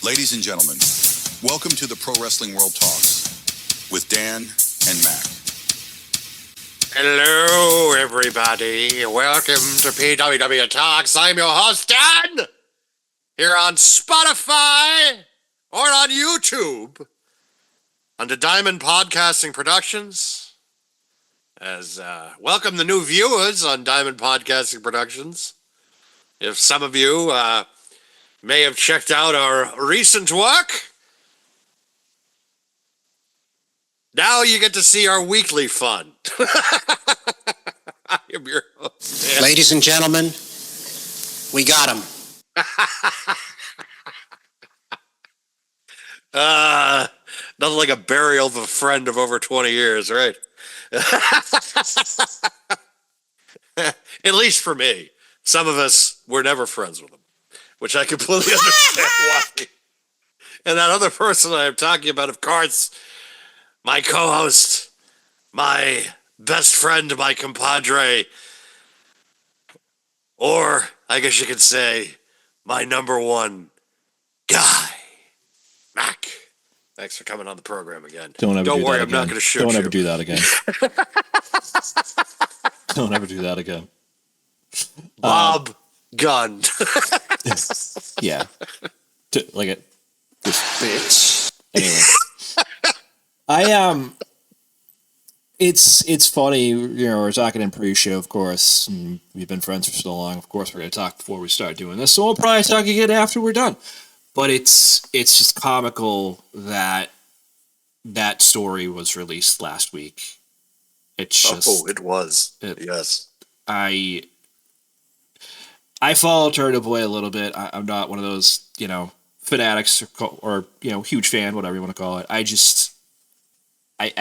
Ladies and gentlemen, welcome to the Pro Wrestling World Talks with Dan and Mac. Hello, everybody. Welcome to PWW Talks. I'm your host, Dan, here on Spotify or on YouTube under Diamond Podcasting Productions. Welcome the new viewers on Diamond Podcasting Productions. If some of you may have checked out our recent work, now you get to see our weekly fun. I am your host, Dan. Ladies and gentlemen, we got him. Nothing like a burial of a friend of over 20 years, right? At least for me. Some of us were never friends with him, which I completely understand why. And that other person I'm talking about, of course, my co-host, my best friend, my compadre, or I guess you could say my number one guy, Mac. Thanks for coming on the program again. Don't worry, I'm not going to shoot you. Don't ever do that again. Don't ever do that again. Bob Gunn. Yeah. Like it. This bitch. Anyway. It's funny, we're talking in pre-show, of course, and we've been friends for so long. Of course, we're going to talk before we start doing this, so we'll probably talk again after we're done. But it's just comical that that story was released last week. It's just... it was. Yes. I follow Turtle Boy a little bit. I'm not one of those, fanatics or huge fan, whatever you want to call it. I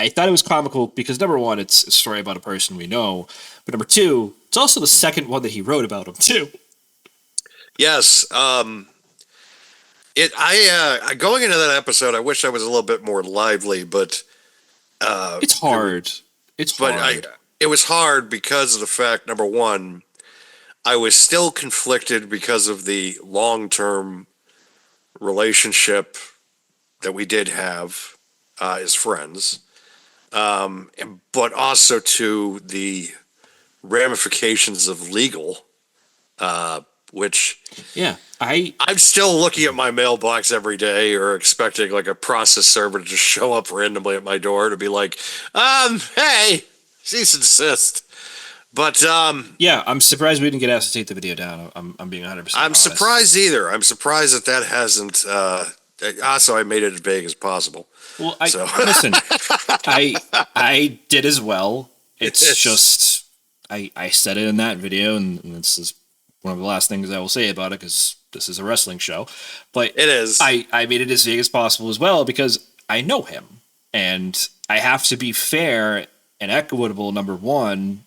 thought it was comical because, number one, it's a story about a person we know. But number two, it's also the second one that he wrote about him, too. Yes. Going into that episode, I wish I was a little bit more lively, but... it's hard. But it was hard because of the fact, number one, I was still conflicted because of the long-term relationship that we did have as friends, but also to the ramifications of legal, which I'm still looking at my mailbox every day or expecting like a process server to just show up randomly at my door to be like, hey, cease and desist. But I'm surprised we didn't get asked to take the video down. I'm being 100% honest. I'm surprised either. I'm surprised that hasn't. Also, I made it as vague as possible. Well, listen, I did as well. It's just I said it in that video, and this is one of the last things I will say about it because this is a wrestling show. But it is. I made it as vague as possible as well because I know him, and I have to be fair and equitable. Number one,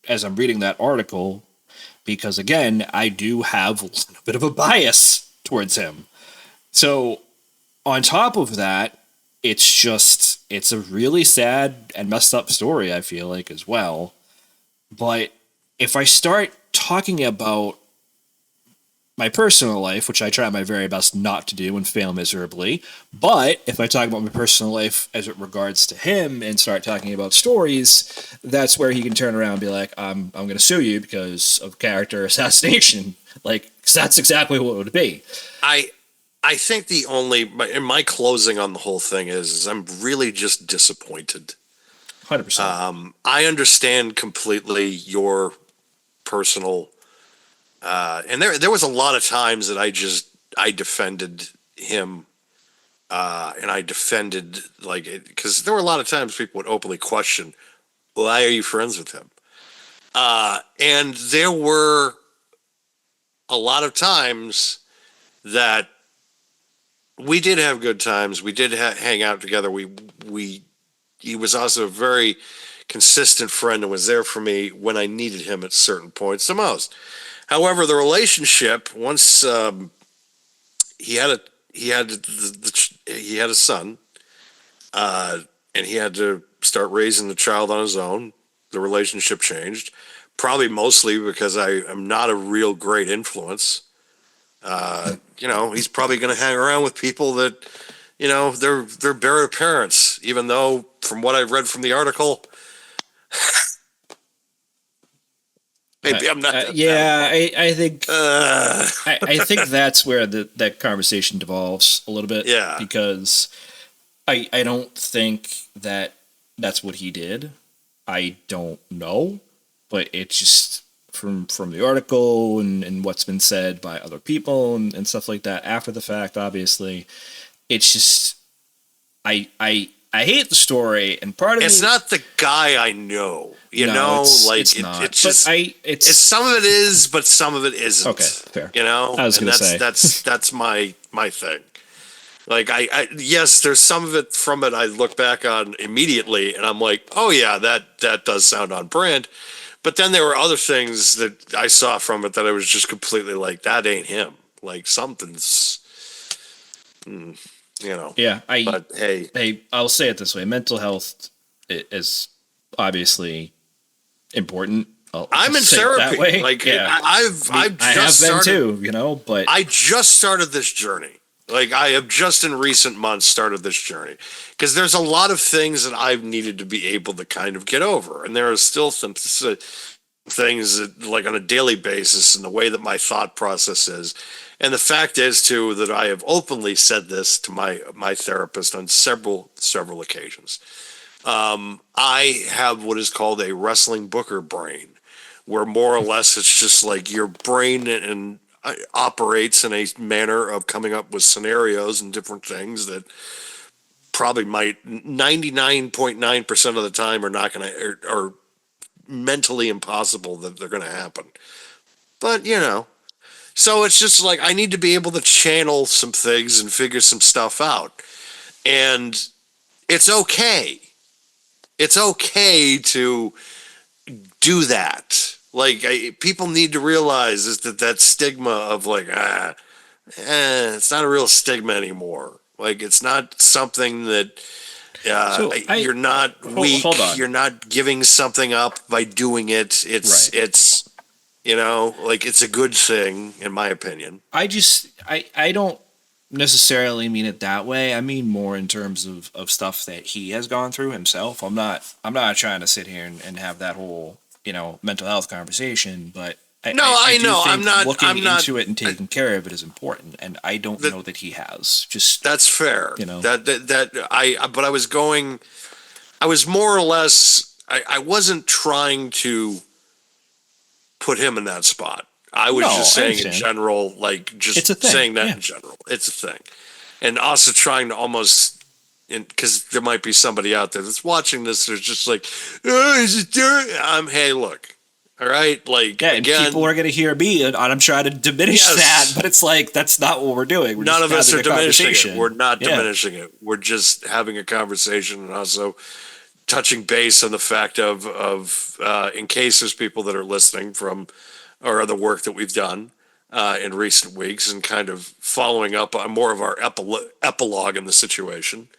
as I'm reading that article, because again, I do have a little bit of a bias towards him. So on top of that, it's a really sad and messed up story, I feel like, as well. But if I start talking about my personal life, which I try my very best not to do and fail miserably, but if I talk about my personal life as it regards to him and start talking about stories, that's where he can turn around and be like, I'm going to sue you because of character assassination. Like, 'cause that's exactly what it would be. I think in my closing on the whole thing is I'm really just disappointed. 100%. I understand completely your personal, and there was a lot of times that I defended him, and I defended because there were a lot of times people would openly question, why are you friends with him? And there were a lot of times that we did have good times. We did hang out together. He was also a very consistent friend and was there for me when I needed him at certain points the most. However, the relationship, once he had a son, and he had to start raising the child on his own, the relationship changed. Probably mostly because I am not a real great influence He's probably going to hang around with people that, they're better parents, even though from what I've read from the article, maybe I'm not. I think I think that's where that conversation devolves a little bit. Yeah, because I don't think that's what he did. I don't know, but it's just from the article and what's been said by other people and stuff like that after the fact. Obviously, it's just I hate the story, and part of it's not the guy I know. It's not. It's just it's some of it is, but some of it isn't. Okay, fair. I was going to say that's my thing. Like yes, there's some of it from it I look back on immediately, and I'm like, oh yeah, that does sound on brand. But then there were other things that I saw from it that I was just completely like, that ain't him. Like something's, Yeah, but hey, I'll say it this way: mental health is obviously important. I'm in therapy. I have been too. But I just started this journey. Like I have just in recent months started this journey because there's a lot of things that I've needed to be able to kind of get over, and there are still some things that, like on a daily basis, and the way that my thought process is. And the fact is too that I have openly said this to my therapist on several occasions. I have what is called a wrestling booker brain, where more or less it's just like your brain and operates in a manner of coming up with scenarios and different things that probably might 99.9% of the time are not going to are mentally impossible that they're going to happen. But so it's just like I need to be able to channel some things and figure some stuff out, and it's okay. It's okay to do that. Like people need to realize is that stigma of like it's not a real stigma anymore. Like it's not something that you're not weak. Hold on. You're not giving something up by doing it. It's right. it's like it's a good thing in my opinion. I don't necessarily mean it that way. I mean more in terms of stuff that he has gone through himself. I'm not trying to sit here and have that whole mental health conversation, but I know. I'm not looking into it and taking care of it is important, and I don't know that he has. Just that's fair. But I was more or less. I wasn't trying to put him in that spot. I was just saying in general, like just saying that in general. It's a thing, and also trying to almost. Because there might be somebody out there that's watching this. There's just like, oh, is it dirt? Hey, look, all right, like again, people are going to hear me, and I'm trying to diminish that, but it's like that's not what we're doing. None of us are diminishing it. We're not diminishing it. We're just having a conversation, and also touching base on the fact of in case there's people that are listening from our other work that we've done. In recent weeks, and kind of following up on more of our epilogue in the situation.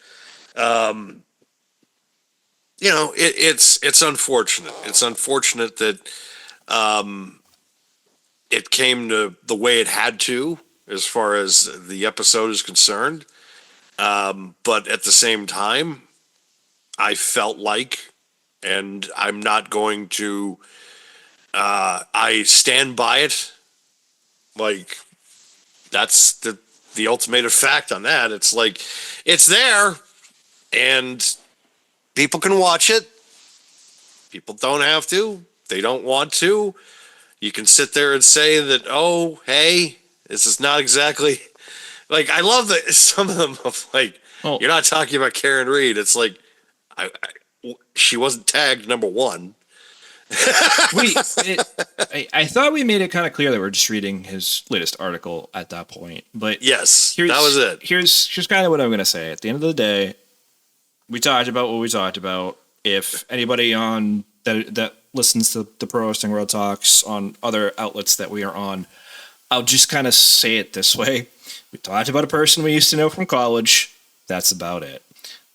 It's unfortunate. It's unfortunate that it came to the way it had to, as far as the episode is concerned. But at the same time, I felt like, and I'm not going to. I stand by it. Like that's the ultimate fact on that. It's like it's there, and people can watch it. People don't have to. They don't want to. You can sit there and say that, oh, hey, this is not exactly like I love that some of them of like you're not talking about Karen Reed. It's like she wasn't tagged number one. I thought we made it kind of clear that we're just reading his latest article at that point, but yes, that was it. Here's kind of what I'm going to say. At the end of the day, we talked about what we talked about. If anybody on that listens to the Pro Wrestling World Talks on other outlets that we are on, I'll just kind of say it this way. We talked about a person we used to know from college. That's about it.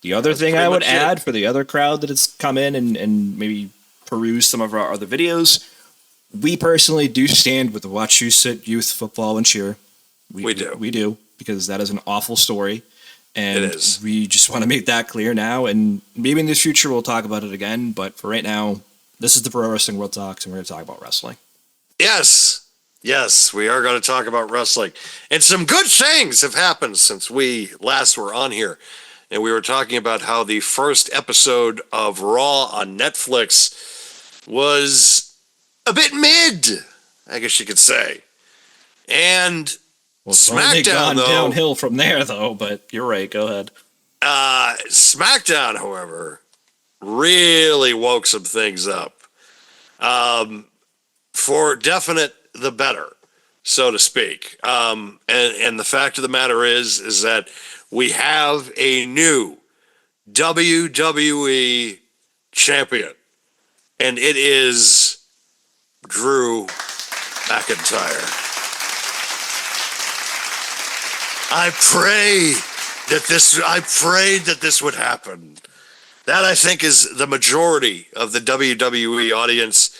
The other thing I would add for the other crowd that has come in and maybe peruse some of our other videos, we personally do stand with the Wachusett Youth Football and Cheer. We do. We do, because that is an awful story. And It is. we just want to make that clear now. And maybe in the future we'll talk about it again. But for right now, this is the Pro Wrestling World Talks, and we're going to talk about wrestling. Yes, we are going to talk about wrestling. And some good things have happened since we last were on here. And we were talking about how the first episode of Raw on Netflix was a bit mid, I guess you could say. And It's only SmackDown, gone though, downhill from there, though. But you're right. Go ahead. SmackDown, however, really woke some things up. For definite the better, so to speak. And the fact of the matter is that we have a new WWE Champion, and it is Drew McIntyre. I prayed that this would happen. That, I think, is the majority of the WWE audience.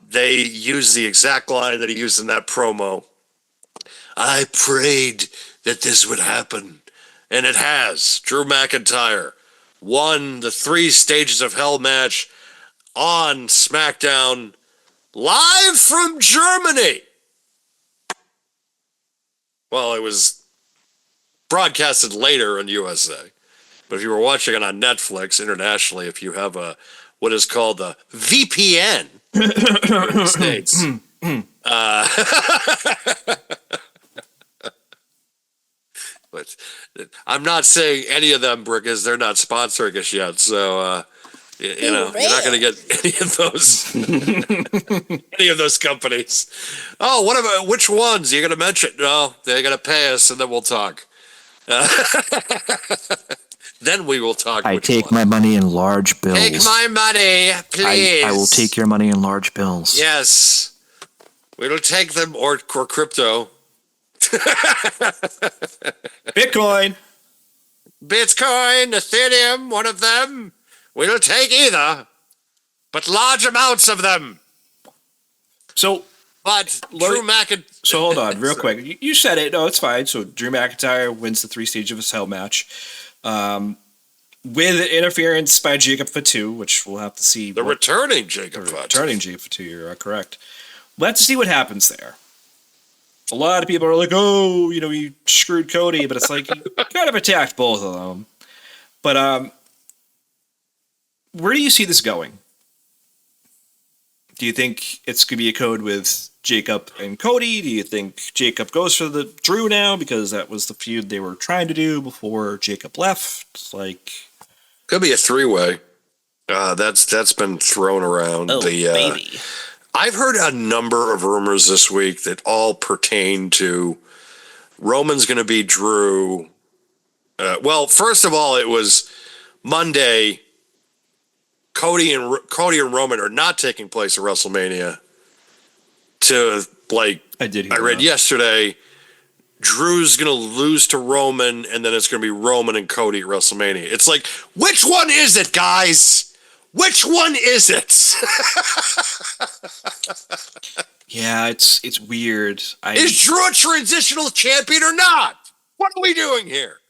They use the exact line that he used in that promo. I prayed that this would happen, and it has. Drew McIntyre won the 3 Stages of Hell match on SmackDown live from Germany. Well, it was broadcasted later in USA, but if you were watching it on Netflix internationally, if you have what is called a VPN in the States. But I'm not saying any of them, because they're not sponsoring us yet. So, you're not going to get any of those companies. Oh, which ones? You're going to mention? No, they're going to pay us, and then we'll talk. Then we will talk. I take my money in large bills. Take my money, please. I will take your money in large bills. Yes. We will take them, or crypto. Bitcoin. Bitcoin, Ethereum, one of them. We will take either, but large amounts of them. So, But Drew McIntyre. So hold on, real quick. You said it. No, it's fine. So Drew McIntyre wins the 3 Stages of Hell match, with interference by Jacob Fatu, which we'll have to see. Returning Jacob Fatu. Returning Jacob Fatu. You're correct. We'll have to see what happens there. A lot of people are like, "Oh, you screwed Cody," but it's like you kind of attacked both of them. But where do you see this going? Do you think it's going to be a code with Jacob and Cody? Do you think Jacob goes for the Drew now because that was the feud they were trying to do before Jacob left? Could be a 3-way. That's been thrown around. Baby. I've heard a number of rumors this week that all pertain to Roman's going to be Drew. Well, first of all, it was Monday. Cody and Roman are not taking place at WrestleMania. I read yesterday, Drew's going to lose to Roman, and then it's going to be Roman and Cody at WrestleMania. It's like, which one is it, guys? Which one is it? Yeah, it's weird. Is Drew a transitional champion or not? What are we doing here?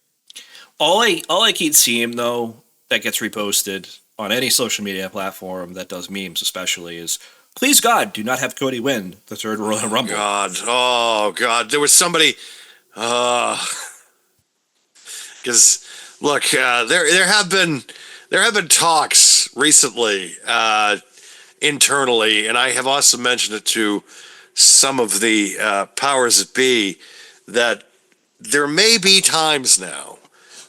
All I keep seeing, though, that gets reposted on any social media platform that does memes especially is, please God, do not have Cody win the 3rd Royal Rumble. Oh God. There was somebody, because look, there have been talks recently internally, and I have also mentioned it to some of the powers that be, that there may be times now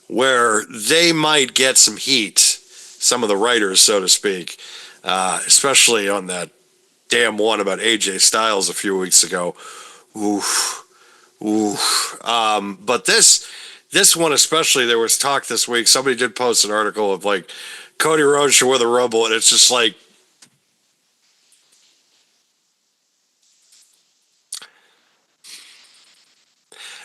where they might get some heat, some of the writers, so to speak, especially on that damn one about AJ Styles a few weeks ago. But this one especially, there was talk this week. Somebody did post an article of like Cody Rhodes should win the Rumble, and it's just like,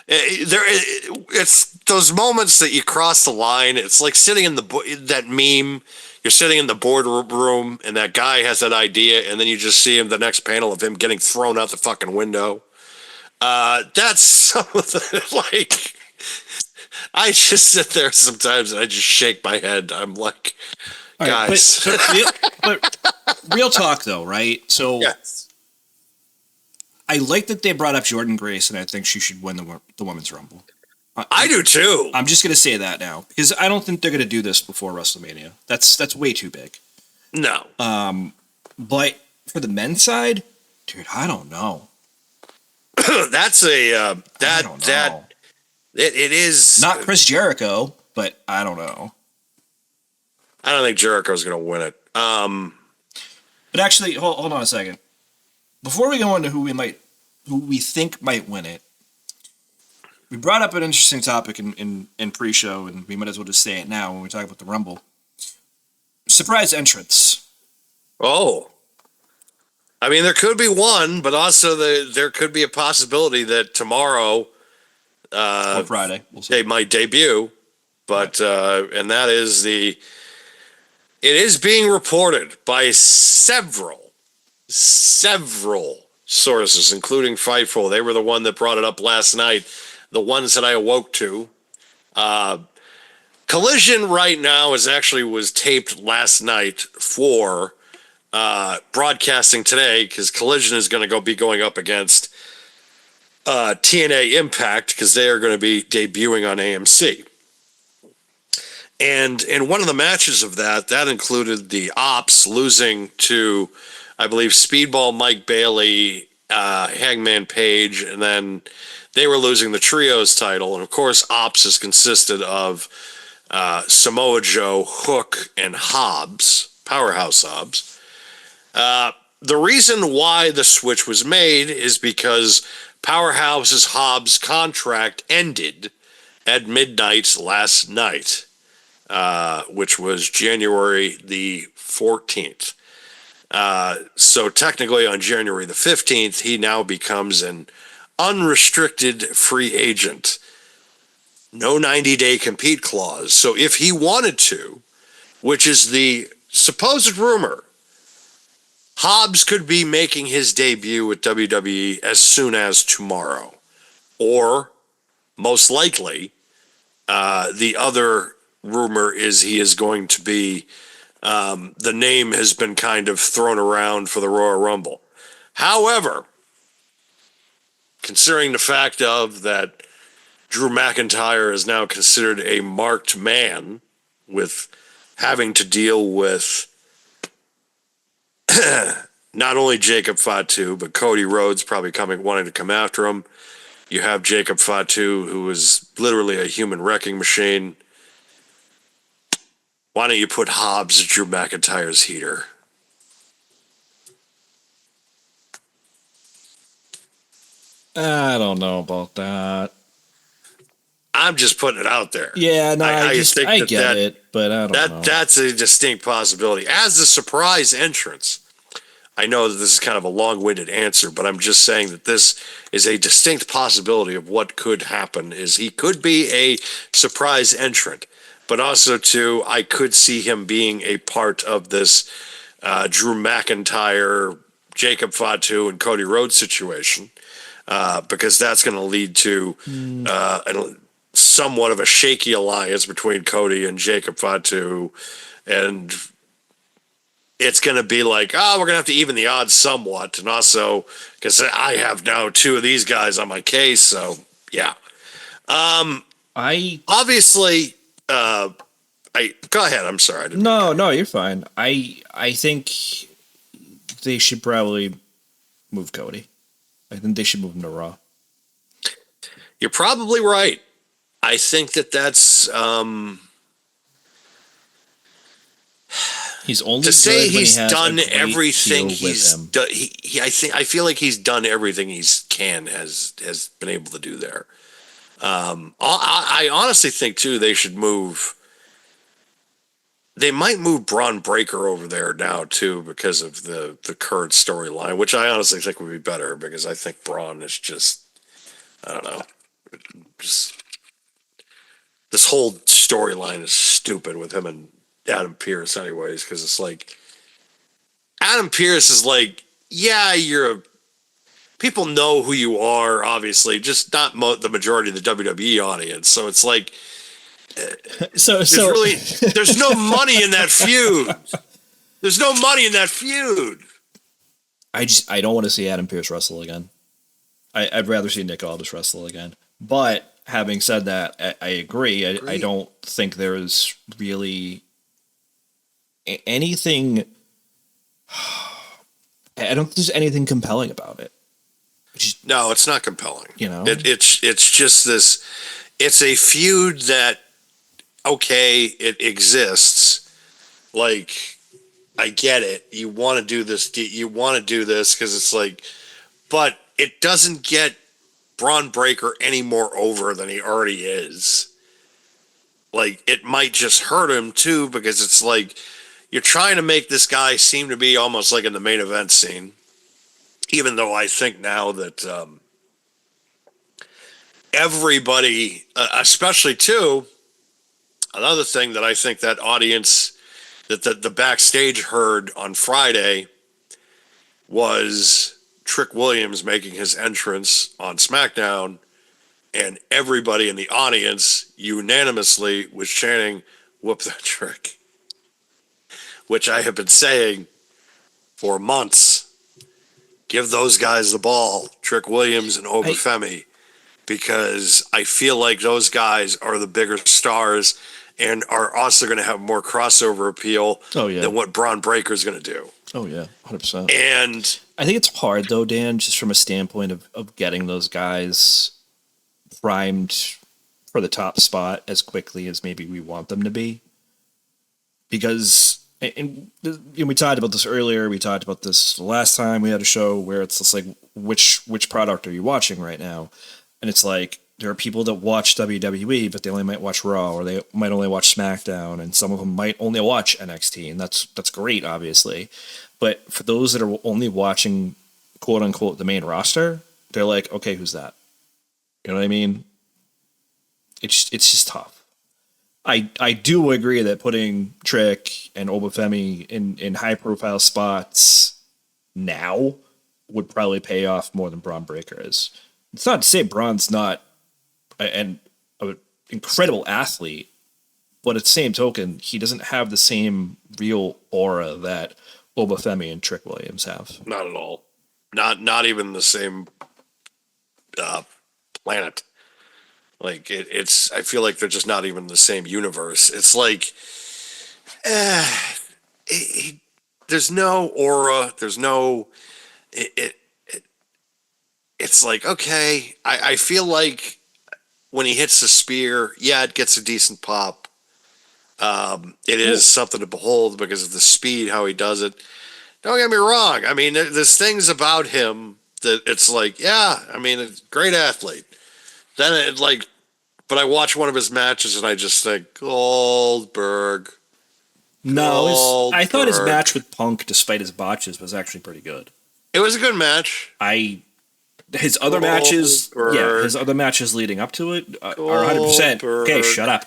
it's those moments that you cross the line. It's like sitting in that meme. You're sitting in the boardroom, and that guy has that idea, and then you just see him, the next panel of him getting thrown out the fucking window. That's some of the, like, I just sit there sometimes and I just shake my head. I'm like, All right, guys. but real talk though, right? So Yes. I like that they brought up Jordan Grace, and I think she should win the women's rumble. I do too. I'm just gonna say that now because I don't think they're gonna do this before WrestleMania. That's way too big. No. But for the men's side, dude, I don't know. That's a, I don't know. It is. Not Chris Jericho, but I don't know. I don't think Jericho's going to win it. But actually, hold on a second. Before we go into who we think might win it, we brought up an interesting topic in pre-show, and we might as well just say it now when we talk about the Rumble. Surprise entrance. Oh. I mean, there could be one, but also there could be a possibility that tomorrow Or Friday. We'll see. they might debut. But, and that is it is being reported by several sources, including Fightful. They were the one that brought it up last night, the ones that I awoke to. Collision right now was taped last night for broadcasting today, because Collision is going to be going up against TNA Impact, because they are going to be debuting on AMC. And in one of the matches of that included the Ops losing to, I believe, Speedball Mike Bailey, Hangman Page, and then they were losing the Trios title. And of course, Ops is consisted of Samoa Joe, Hook, and Hobbs, Powerhouse Hobbs. The reason why the switch was made is because Powerhouse's Hobbs' contract ended at midnight last night, which was January the 14th. So technically on January the 15th, he now becomes an unrestricted free agent. No 90-day compete clause. So if he wanted to, which is the supposed rumor, Hobbs could be making his debut with WWE as soon as tomorrow. Or, most likely, the other rumor is he is going to be, the name has been kind of thrown around for the Royal Rumble. However, considering the fact of that Drew McIntyre is now considered a marked man with having to deal with not only Jacob Fatu, but Cody Rhodes probably wanting to come after him. You have Jacob Fatu, who is literally a human wrecking machine. Why don't you put Hobbs at Drew McIntyre's heater? I don't know about that. I'm just putting it out there. Yeah, no, I get it, but I don't know. That's a distinct possibility. As a surprise entrance, I know that this is kind of a long-winded answer, but I'm just saying that this is a distinct possibility of what could happen. Is he could be a surprise entrant, but also too, I could see him being a part of this Drew McIntyre, Jacob Fatu, and Cody Rhodes situation, because that's going to lead to somewhat of a shaky alliance between Cody and Jacob Fatu, and it's going to be like, we're going to have to even the odds somewhat, and also because I have now two of these guys on my case, so yeah. Obviously, go ahead. I'm sorry. No, you're fine. I think they should probably move Cody. I think they should move him to Raw. You're probably right. I think that's he's only to say good he's when he has done a great everything heel with him. I feel like he's done everything has been able to do there. I honestly think too they might move Braun Breaker over there now too, because of the current storyline, which I honestly think would be better, because I think Braun is just, I don't know, just this whole storyline is stupid with him and Adam Pearce anyways, because it's like Adam Pearce is like, yeah, you're people know who you are, obviously, just not the majority of the WWE audience. So it's like, there's no money in that feud. There's no money in that feud. I don't want to see Adam Pearce wrestle again. I'd rather see Nick Aldis wrestle again. But having said that, I agree. I don't think there is really anything. I don't think there's anything compelling about it. No, it's not compelling. You know, it's just this. It's a feud that, okay, it exists. Like, I get it. You want to do this. You want to do this because it's like, but it doesn't get Braun Breaker any more over than he already is. Like, it might just hurt him too, because it's like you're trying to make this guy seem to be almost like in the main event scene. Even though I think now that everybody, especially too, another thing that I think that audience, that the backstage heard on Friday was Trick Williams making his entrance on SmackDown, and everybody in the audience unanimously was chanting, "Whoop that trick," which I have been saying for months. Give those guys the ball, Trick Williams and Obafemi, because I feel like those guys are the bigger stars and are also going to have more crossover appeal than what Braun Breaker is going to do. Oh, yeah, 100%. And I think it's hard, though, Dan, just from a standpoint of getting those guys primed for the top spot as quickly as maybe we want them to be. Because, and we talked about this earlier, we talked about this the last time we had a show where it's just like, which product are you watching right now? And it's like, there are people that watch WWE, but they only might watch Raw, or they might only watch SmackDown, and some of them might only watch NXT, and that's great, obviously. But for those that are only watching, quote unquote, the main roster, they're like, okay, who's that? You know what I mean? It's just tough. I do agree that putting Trick and Obafemi in high profile spots now would probably pay off more than Braun Breaker is. It's not to say Braun's not an incredible athlete, but at the same token, he doesn't have the same real aura that Obafemi and Trick Williams have. not at all. Not even the same planet. Like, it's. I feel like they're just not even the same universe. It's like, there's no aura. There's no. It's like, okay. I feel like when he hits the spear, yeah, it gets a decent pop. It is something to behold because of the speed, how he does it. Don't get me wrong. I mean, there's things about him that it's like, yeah, I mean, it's a great athlete. Then it like, but I watch one of his matches and I just think, Goldberg. No, I thought his match with Punk, despite his botches, was actually pretty good. It was a good match. His other matches leading up to it are 100%. Okay, shut up.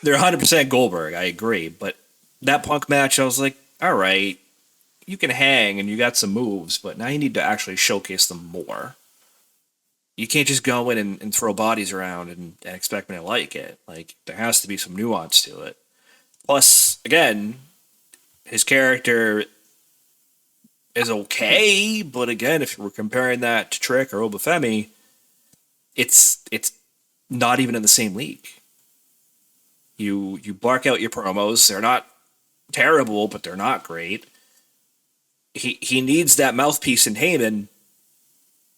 They're 100% Goldberg. I agree, but that Punk match, I was like, all right, you can hang and you got some moves, but now you need to actually showcase them more. You can't just go in and throw bodies around and expect me to like it. Like, there has to be some nuance to it. Plus, again, his character is okay, but again, if we're comparing that to Trick or Obafemi, it's not even in the same league. You bark out your promos. They're not terrible, but they're not great. He needs that mouthpiece in Heyman,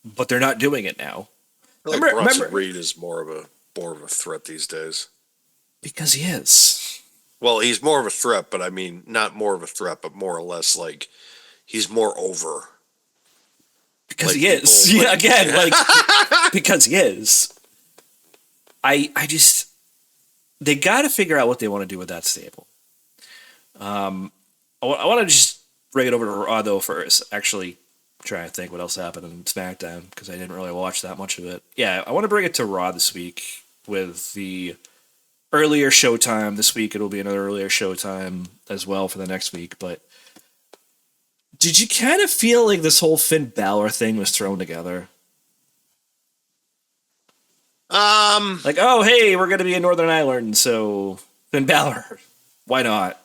but they're not doing it now. I feel like Bronson Reed is more of a threat these days. Because he is. Well, he's more of a threat, but I mean, not more of a threat, but more or less like he's more over. Because like he is. People, again, because he is. I just, they got to figure out what they want to do with that stable. I want to just bring it over to Raw, though, first. Actually, trying to think what else happened in SmackDown, because I didn't really watch that much of it. Yeah, I want to bring it to Raw this week with the earlier showtime. This week it'll be another earlier showtime as well for the next week, but Did you kind of feel like this whole Finn Balor thing was thrown together? Like, oh, hey, we're going to be in Northern Ireland, so Finn Balor, why not?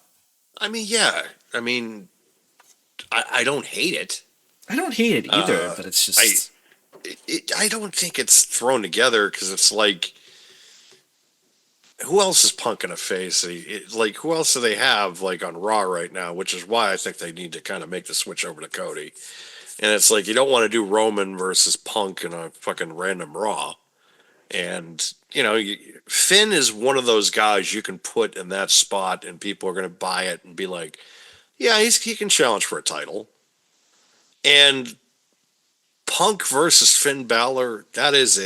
I mean, yeah. I mean, I don't hate it. I don't hate it either, but it's just... I don't think it's thrown together because it's like, who else is Punk gonna face? Like, who else do they have like on Raw right now? Which is why I think they need to kind of make the switch over to Cody. And it's like you don't want to do Roman versus Punk in a fucking random Raw. And Finn is one of those guys you can put in that spot, and people are gonna buy it and be like, yeah, he can challenge for a title. And Punk versus Finn Balor, that is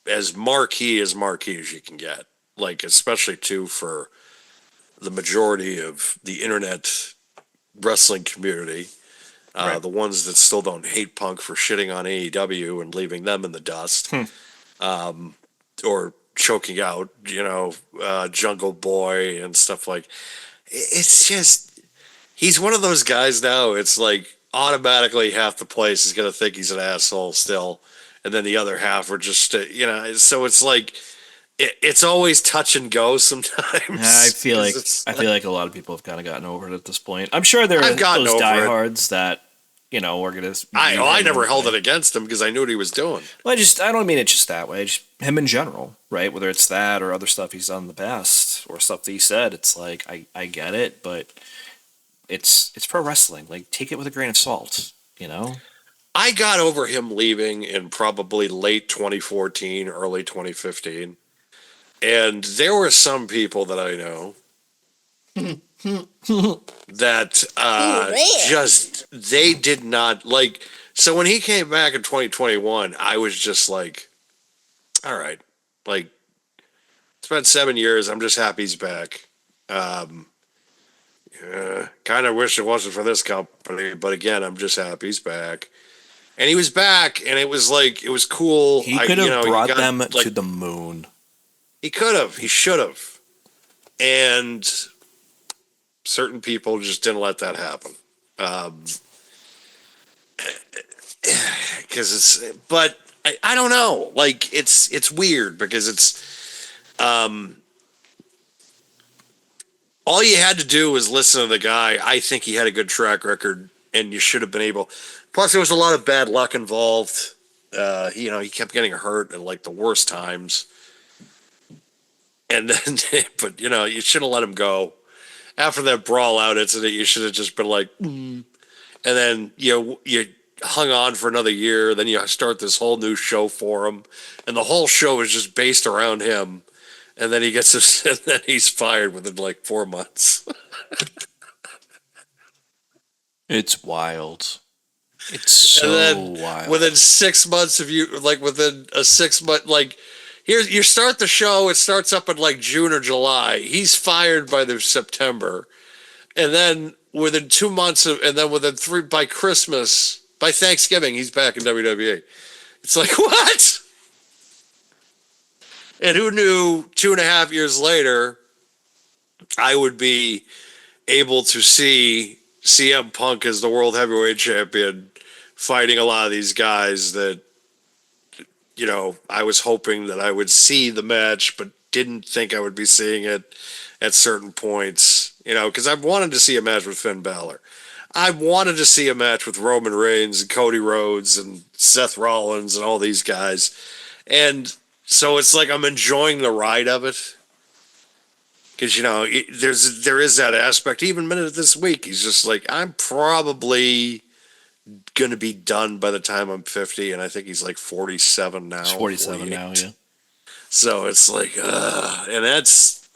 as marquee as you can get. Like, especially too for the majority of the internet wrestling community, Right. the ones that still don't hate Punk for shitting on AEW and leaving them in the dust, or choking out, Jungle Boy and stuff like. It's just he's one of those guys now. It's like automatically half the place is going to think he's an asshole still, and then the other half are just so it's like it's always touch and go sometimes. I feel like a lot of people have kind of gotten over it at this point. I'm sure there are those diehards that are gonna. I never held it against him because I knew what he was doing. Well, I don't mean it just that way. Just him in general, right? Whether it's that or other stuff he's done in the past or stuff that he said, it's like I get it, but it's pro wrestling. Like, take it with a grain of salt, I got over him leaving in probably late 2014, early 2015. And there were some people that I know that they did not like. So when he came back in 2021, I was just like, all right, like, it's been 7 years. I'm just happy he's back. Kind of wish it wasn't for this company, but again, I'm just happy he's back. And he was back, and it was cool. He could have brought them to the moon. He could have. He should have. And certain people just didn't let that happen. But I don't know. Like, it's weird because it's, all you had to do was listen to the guy. I think he had a good track record, and you should have been able. Plus, there was a lot of bad luck involved. He kept getting hurt at like the worst times. And then, but you should have let him go. After that brawl out incident, you should have just been like, And then you hung on for another year. Then you start this whole new show for him, and the whole show is just based around him. And then and then he's fired within like 4 months. It's wild. It's so wild. Within 6 months of within a 6 month, like, here you start the show, it starts up in like June or July. He's fired by the September. And then within 2 months and then within by Christmas, by Thanksgiving, he's back in WWE. It's like, what? And who knew 2.5 years later, I would be able to see CM Punk as the World Heavyweight Champion fighting a lot of these guys that, I was hoping that I would see the match, but didn't think I would be seeing it at certain points, because I've wanted to see a match with Finn Balor. I wanted to see a match with Roman Reigns and Cody Rhodes and Seth Rollins and all these guys. And so it's like I'm enjoying the ride of it. Because, there is that aspect. Even minute this week, he's just like, I'm probably going to be done by the time I'm 50. And I think he's like 47 now. He's 47 48. now, yeah. So it's like, and it's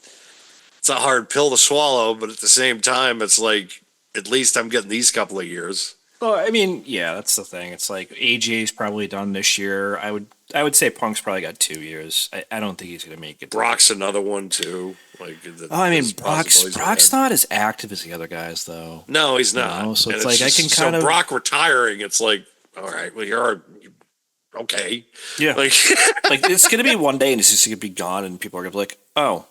a hard pill to swallow. But at the same time, it's like, at least I'm getting these couple of years. Well, I mean, yeah, that's the thing. It's like AJ's probably done this year. I would say Punk's probably got 2 years. I don't think he's going to make it. Brock's another one too. Brock's not as active as the other guys, though. No, he's not. So it's like I can kind of Brock retiring. It's like, all right, well, you're okay. Yeah, like it's going to be one day and it's just going to be gone, and people are going to be like, oh,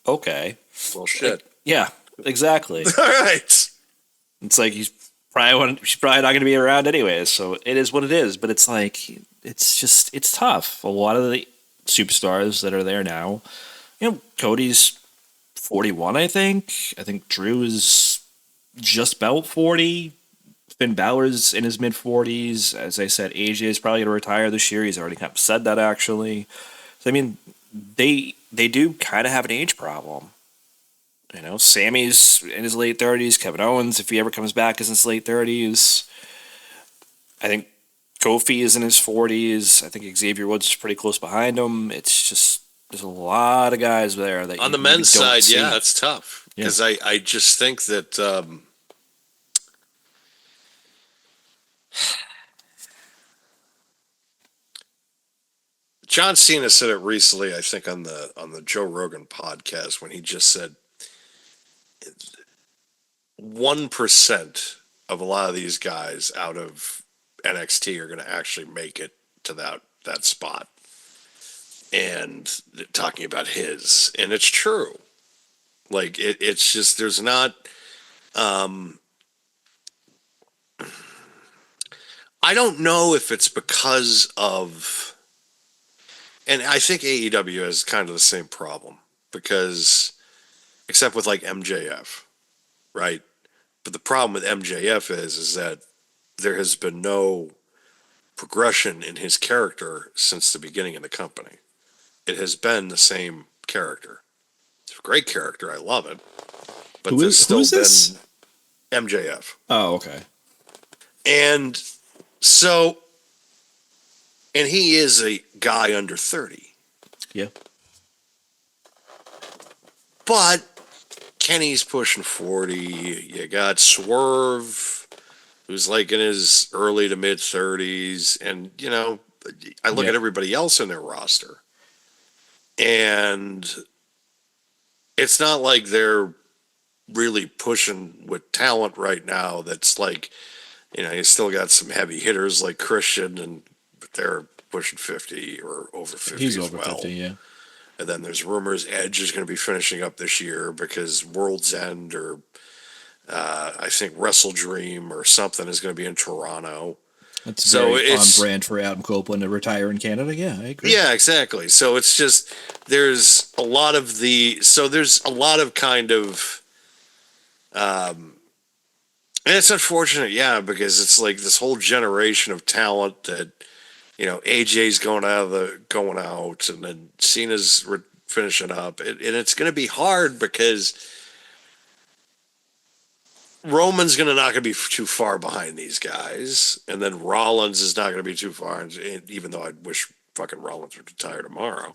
okay, well, shit. Yeah, exactly. All right. It's like she's probably not going to be around anyways. So it is what it is. But it's like it's tough. A lot of the superstars that are there now, Cody's 41, I think. I think Drew is just about 40. Finn Balor's in his mid 40s. As I said, AJ is probably going to retire this year. He's already kind of said that actually. So I mean, they do kind of have an age problem. Sammy's in his late 30s. Kevin Owens, if he ever comes back, is in his late 30s. I think Kofi is in his 40s. I think Xavier Woods is pretty close behind him. It's just there's a lot of guys there that on the men's side, yeah, it's tough because I just think that John Cena said it recently. I think on the Joe Rogan podcast when he just said 1% of a lot of these guys out of NXT are going to actually make it to that spot. And talking about his, and it's true. Like it's just there's not. I don't know if it's because of, and I think AEW has kind of the same problem because, except with like MJF, right? But the problem with MJF is that there has been no progression in his character since the beginning of the company. It has been the same character. It's a great character. I love it. But who is this? MJF. Oh, okay. And so, and he is a guy under 30. Yeah. But Kenny's pushing 40. You got Swerve, who's like in his early to mid 30s. And, I look at everybody else in their roster. And it's not like they're really pushing with talent right now. That's like, you still got some heavy hitters like Christian, but they're pushing 50 or over 50 He's as over well. 50, yeah. And then there's rumors Edge is going to be finishing up this year because World's End or I think Wrestle Dream or something is going to be in Toronto. That's very on brand for Adam Copeland to retire in Canada. Yeah, I agree. Yeah, exactly. So it's just there's a lot of kind of and it's unfortunate, because it's like this whole generation of talent that AJ's going out, and then Cena's finishing up, and it's going to be hard because Roman's not going to be too far behind these guys, and then Rollins is not going to be too far. And even though I wish fucking Rollins would retire tomorrow,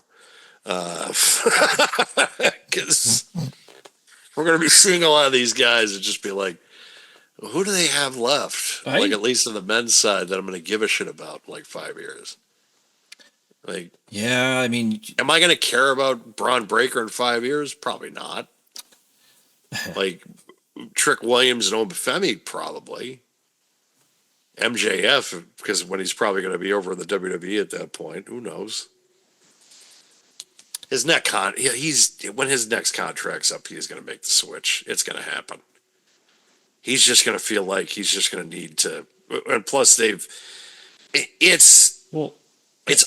because we're going to be seeing a lot of these guys and just be like, well, who do they have left? Like at least on the men's side that I'm going to give a shit about in like 5 years. Like, yeah, I mean, am I going to care about Braun Breaker in 5 years? Probably not. Like. Trick Williams and Obafemi probably. MJF, because when he's probably going to be over in the WWE at that point, who knows? His when his next contract's up, he's going to make the switch. It's going to happen. He's just going to feel like he's just going to need to. And plus, it's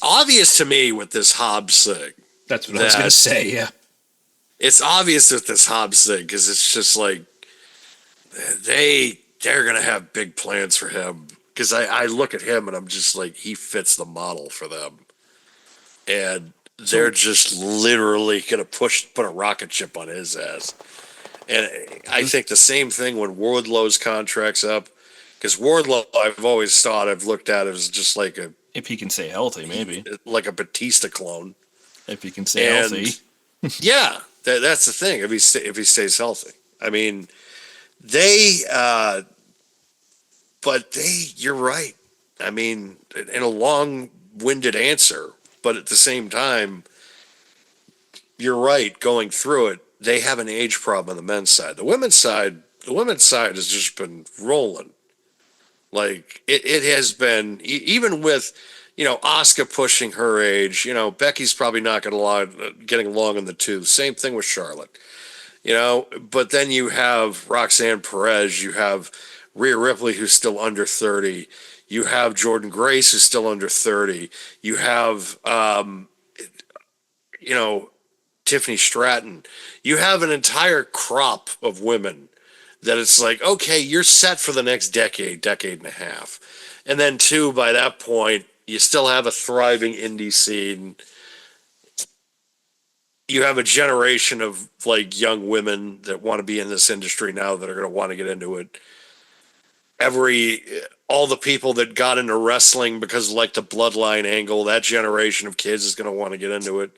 obvious to me with this Hobbs thing. That's what I was going to say. Yeah, it's obvious with this Hobbs thing because it's just like. They're going to have big plans for him because I look at him and I'm just like, he fits the model for them. And they're just literally going to put a rocket ship on his ass. And I think the same thing when Wardlow's contract's up, because Wardlow, I've looked at it as just like if he can stay healthy, maybe. Like a Batista clone. If he can stay healthy. Yeah, that's the thing. If he stays healthy. I mean... you're right. I mean, in a long-winded answer, but at the same time, you're right. Going through it, they have an age problem on the men's side. The women's side has just been rolling. Like it has been, even with, Asuka pushing her age. Becky's probably not getting along in the tooth. Same thing with Charlotte. But then you have Roxanne Perez, you have Rhea Ripley, who's still under 30, you have Jordan Grace, who's still under 30, you have, Tiffany Stratton. You have an entire crop of women that it's like, okay, you're set for the next decade and a half. And then, two, by that point, you still have a thriving indie scene. You have a generation of like young women that want to be in this industry now that are going to want to get into it. All the people that got into wrestling because of like the bloodline angle, that generation of kids is going to want to get into it.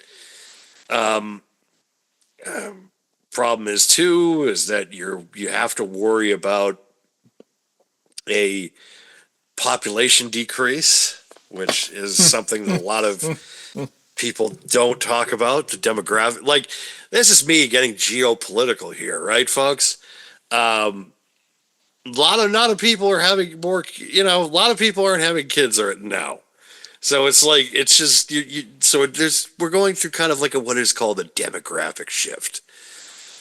Problem is too is that you have to worry about a population decrease, which is something that a lot of people don't talk about. The demographic, like, this is me getting geopolitical here, right, folks? A lot of people are having more. A lot of people aren't having kids now. So it's like it's just we're going through kind of like what is called a demographic shift.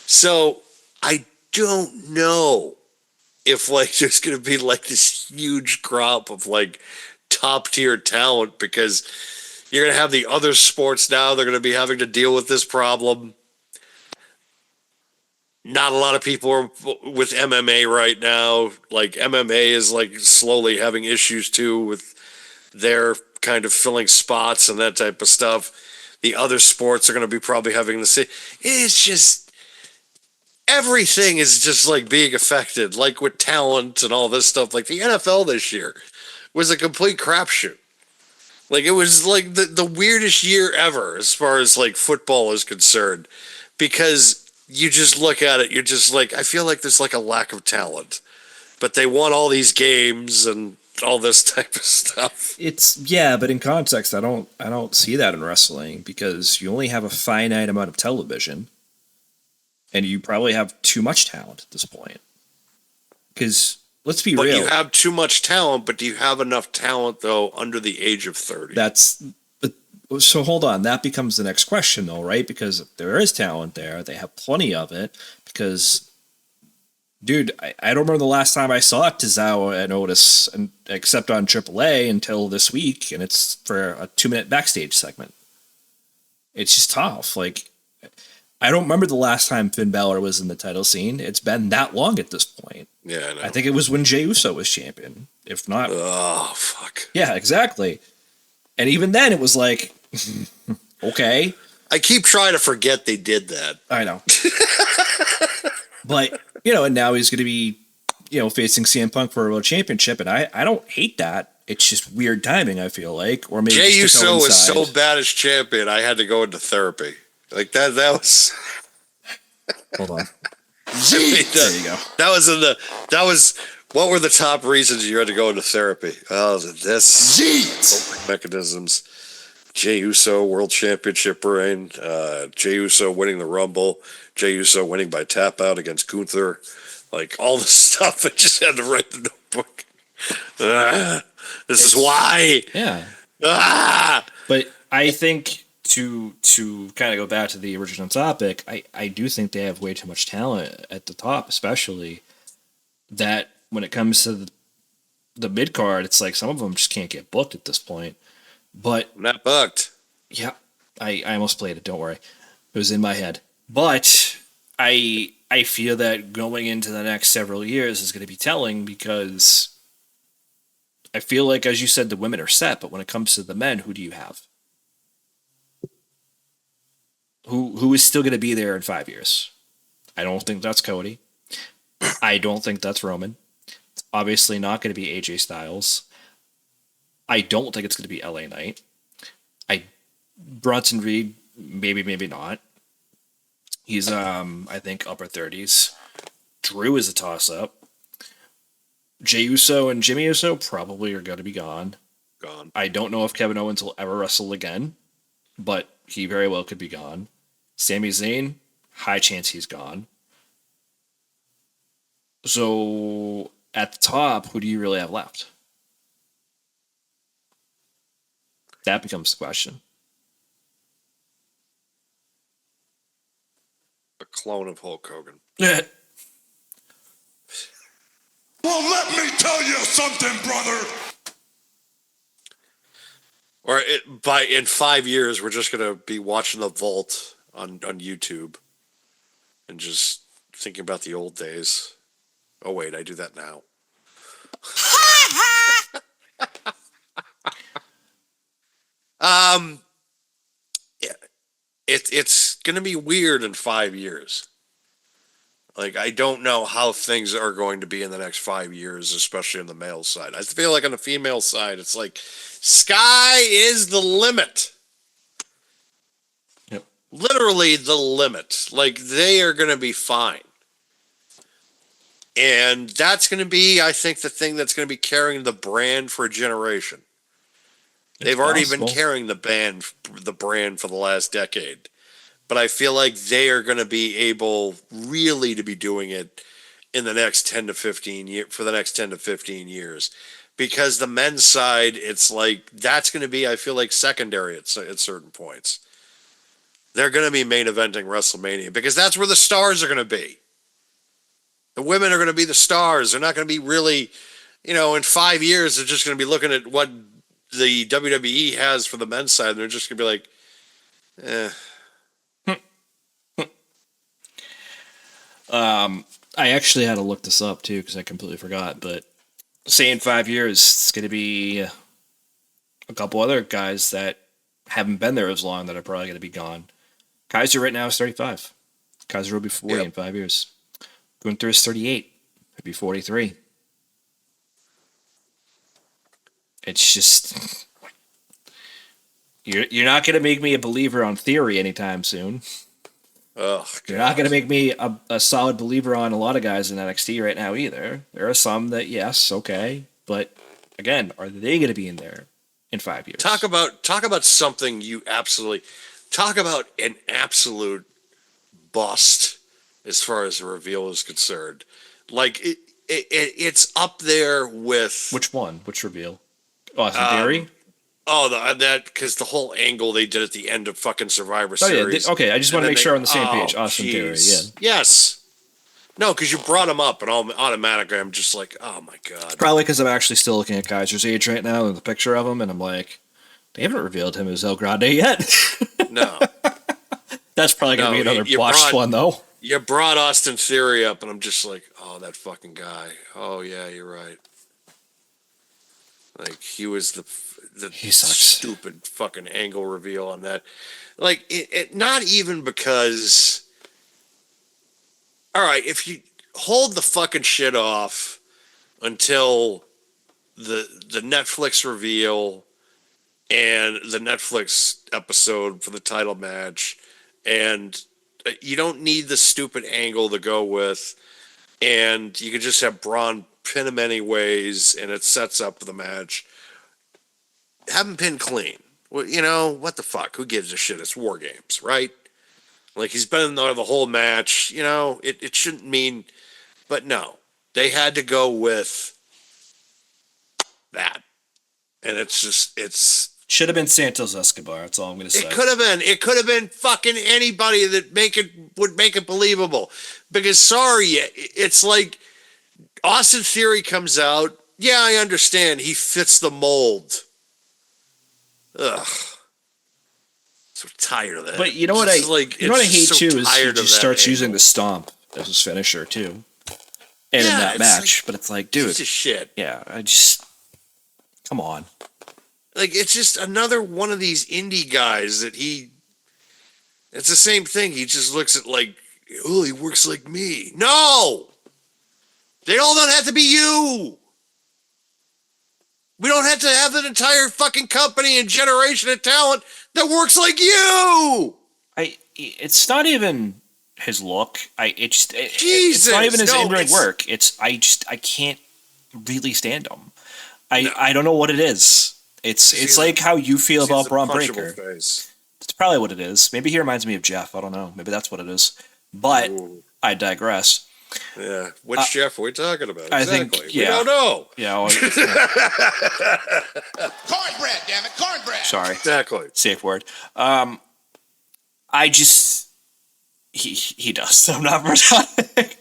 So I don't know if like there's going to be like this huge crop of like top tier talent, because you're going to have the other sports now. They're going to be having to deal with this problem. Not a lot of people are with MMA right now. Like MMA is like slowly having issues too with their kind of filling spots and that type of stuff. The other sports are going to be probably having the same. It's just everything is just like being affected, like with talent and all this stuff. Like the NFL this year was a complete crapshoot. Like it was like the weirdest year ever as far as like football is concerned, because you just look at it, you're just like, I feel like there's like a lack of talent, but they won all these games and all this type of stuff. But in context, I don't see that in wrestling, because you only have a finite amount of television, and you probably have too much talent at this point. Because let's be real, you have too much talent, but do you have enough talent though under the age of 30? So hold on, that becomes the next question though, right? Because if there is talent there, they have plenty of it. Because, dude, I don't remember the last time I saw Tozawa and Otis, except on AAA until this week, and it's for a 2-minute backstage segment. It's just tough. Like, I don't remember the last time Finn Balor was in the title scene. It's been that long at this point. Yeah, I know. I think it was when Jey Uso was champion. If not... Oh, fuck. Yeah, exactly. And even then, it was like... okay. I keep trying to forget they did that. I know. But, and now he's going to be, facing CM Punk for a world championship, and I don't hate that. It's just weird timing, I feel like. Or maybe Jey Uso was so coincide. bad as champion, I had to go into therapy. Like that was... Hold on. There you go. That was what were the top reasons you had to go into therapy? Oh, this mechanisms. Jey Uso world championship reign, Jey Uso winning the Rumble, Jey Uso winning by tap out against Gunther, like all the stuff. I just had to write the notebook. This is why. Yeah. Ah! But I think to kind of go back to the original topic, I do think they have way too much talent at the top, especially that when it comes to the mid card, it's like some of them just can't get booked at this point. But I'm not booked. Yeah, I almost played it. Don't worry, it was in my head. But I feel that going into the next several years is going to be telling, because I feel like, as you said, the women are set, but when it comes to the men, who do you have? Who is still going to be there in 5 years? I don't think that's Cody. I don't think that's Roman. It's obviously not going to be AJ Styles. I don't think it's going to be LA Knight. Bronson Reed, maybe not. He's I think upper 30s. Drew is a toss-up. Jey Uso and Jimmy Uso probably are going to be gone. I don't know if Kevin Owens will ever wrestle again, but he very well could be gone. Sami Zayn, high chance he's gone. So at the top, who do you really have left? That becomes the question. clone of Hulk Hogan. Well, let me tell you something, brother. Or in 5 years, we're just gonna be watching The Vault on YouTube and just thinking about the old days. Oh wait, I do that now. Yeah, it's gonna be weird in 5 years. Like, I don't know how things are going to be in the next 5 years, especially on the male side. I feel like on the female side, it's like sky is the limit. Yep. Literally the limit. Like, they are going to be fine. And that's going to be, I think, the thing that's going to be carrying the brand for a generation. They've already been carrying the brand for the last decade. But I feel like they are going to be able really to be doing it in the next 10 to 15 years, for the next 10 to 15 years. Because the men's side, it's like, that's going to be, I feel like, secondary at certain points. They're going to be main eventing WrestleMania because that's where the stars are going to be. The women are going to be the stars. They're not going to be really, in 5 years, they're just going to be looking at what the WWE has for the men's side. And they're just going to be like, I actually had to look this up too because I completely forgot. But say in 5 years, it's going to be a couple other guys that haven't been there as long that are probably going to be gone. Kaiser right now is 35. Kaiser will be 40 in 5 years. Gunther is 38. He'll be 43. It's just you're not going to make me a believer on Theory anytime soon. oh, You're not going to make me a solid believer on a lot of guys in NXT right now either. There are some that, yes, okay. But, again, are they going to be in there in 5 years? Talk about something you absolutely... Talk about an absolute bust as far as the reveal is concerned. Like, it's up there with... Which one? Which reveal? Austin Theory? That because the whole angle they did at the end of fucking Survivor Series. Okay, I just want to make sure we're on the same page. Austin Theory, yeah. Yes. No, because you brought him up, and automatically I'm just like, oh my god. Probably because I'm actually still looking at Kaiser's age right now and the picture of him, and I'm like, they haven't revealed him as El Grande yet. No. That's probably going to be another botched one, though. You brought Austin Theory up, and I'm just like, oh, that fucking guy. Oh, yeah, you're right. Like, he was the stupid fucking angle reveal on that. Like, it not even because... All right, if you hold the fucking shit off until the Netflix reveal and the Netflix episode for the title match, and you don't need the stupid angle to go with, and you can just have Braun pin him anyways, and it sets up the match. Have him pin clean. Well, what the fuck? Who gives a shit? It's War Games, right? Like, he's been in there the whole match. It shouldn't mean... But no. They had to go with that. And it's... Should have been Santos Escobar. That's all I'm going to say. It could have been. It could have been fucking anybody that would make it believable. Because, sorry, it's like Austin Theory comes out. Yeah, I understand. He fits the mold. Ugh. So tired of that. But you know what I hate too is he just starts using the stomp as his finisher too. And in that match, but it's like, dude, piece of shit. Yeah, come on. Like, it's just another one of these indie guys that it's the same thing. He just looks at like, oh, he works like me. No! They all don't have to be you! We don't have to have an entire fucking company and generation of talent that works like you! It's not even his look. Jesus, it's not even his in-ring work. I can't really stand him. I don't know what it is. It's like how you feel about Braun Breaker. Face. It's probably what it is. Maybe he reminds me of Jeff. I don't know. Maybe that's what it is. But I digress. Yeah. Which Jeff are we talking about? I exactly. think, yeah. We don't know. Yeah. Cornbread, damn it, cornbread. Sorry. Exactly. Safe word. He does. I'm not Murdoch.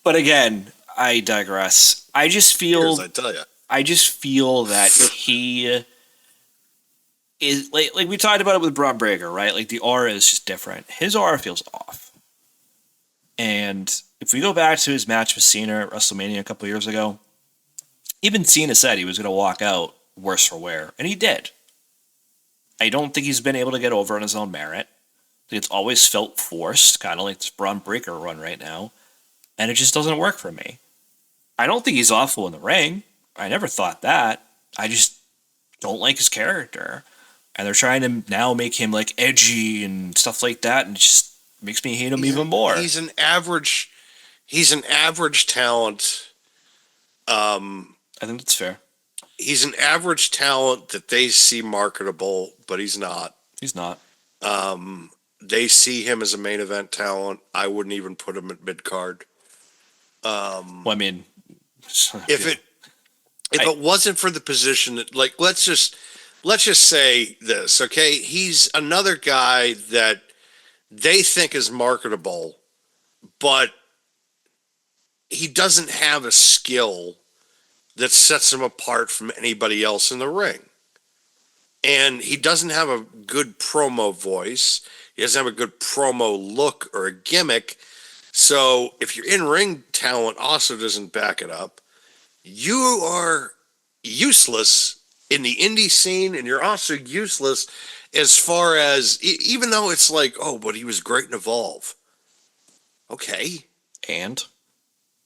But again, I digress. I just feel I tell you. I just feel that he is like we talked about it with Braun Breaker, right? Like the aura is just different. His aura feels off. And if we go back to his match with Cena at WrestleMania a couple years ago, even Cena said he was going to walk out worse for wear, and he did. I don't think he's been able to get over on his own merit. It's always felt forced, kind of like this Braun Breaker run right now, and it just doesn't work for me. I don't think he's awful in the ring. I never thought that. I just don't like his character. And they're trying to now make him like edgy and stuff like that, and it just makes me hate him even more. He's an average talent. I think that's fair. He's an average talent that they see marketable, but he's not. He's not. They see him as a main event talent. I wouldn't even put him at mid card. Well, I mean, If it wasn't for the position that, like, let's just say this, okay? He's another guy that they think is marketable, but he doesn't have a skill that sets him apart from anybody else in the ring. And he doesn't have a good promo voice. He doesn't have a good promo look or a gimmick. So if your in-ring talent also doesn't back it up, you are useless in the indie scene, and you're also useless as far as, even though it's like, oh, but he was great in Evolve. Okay. and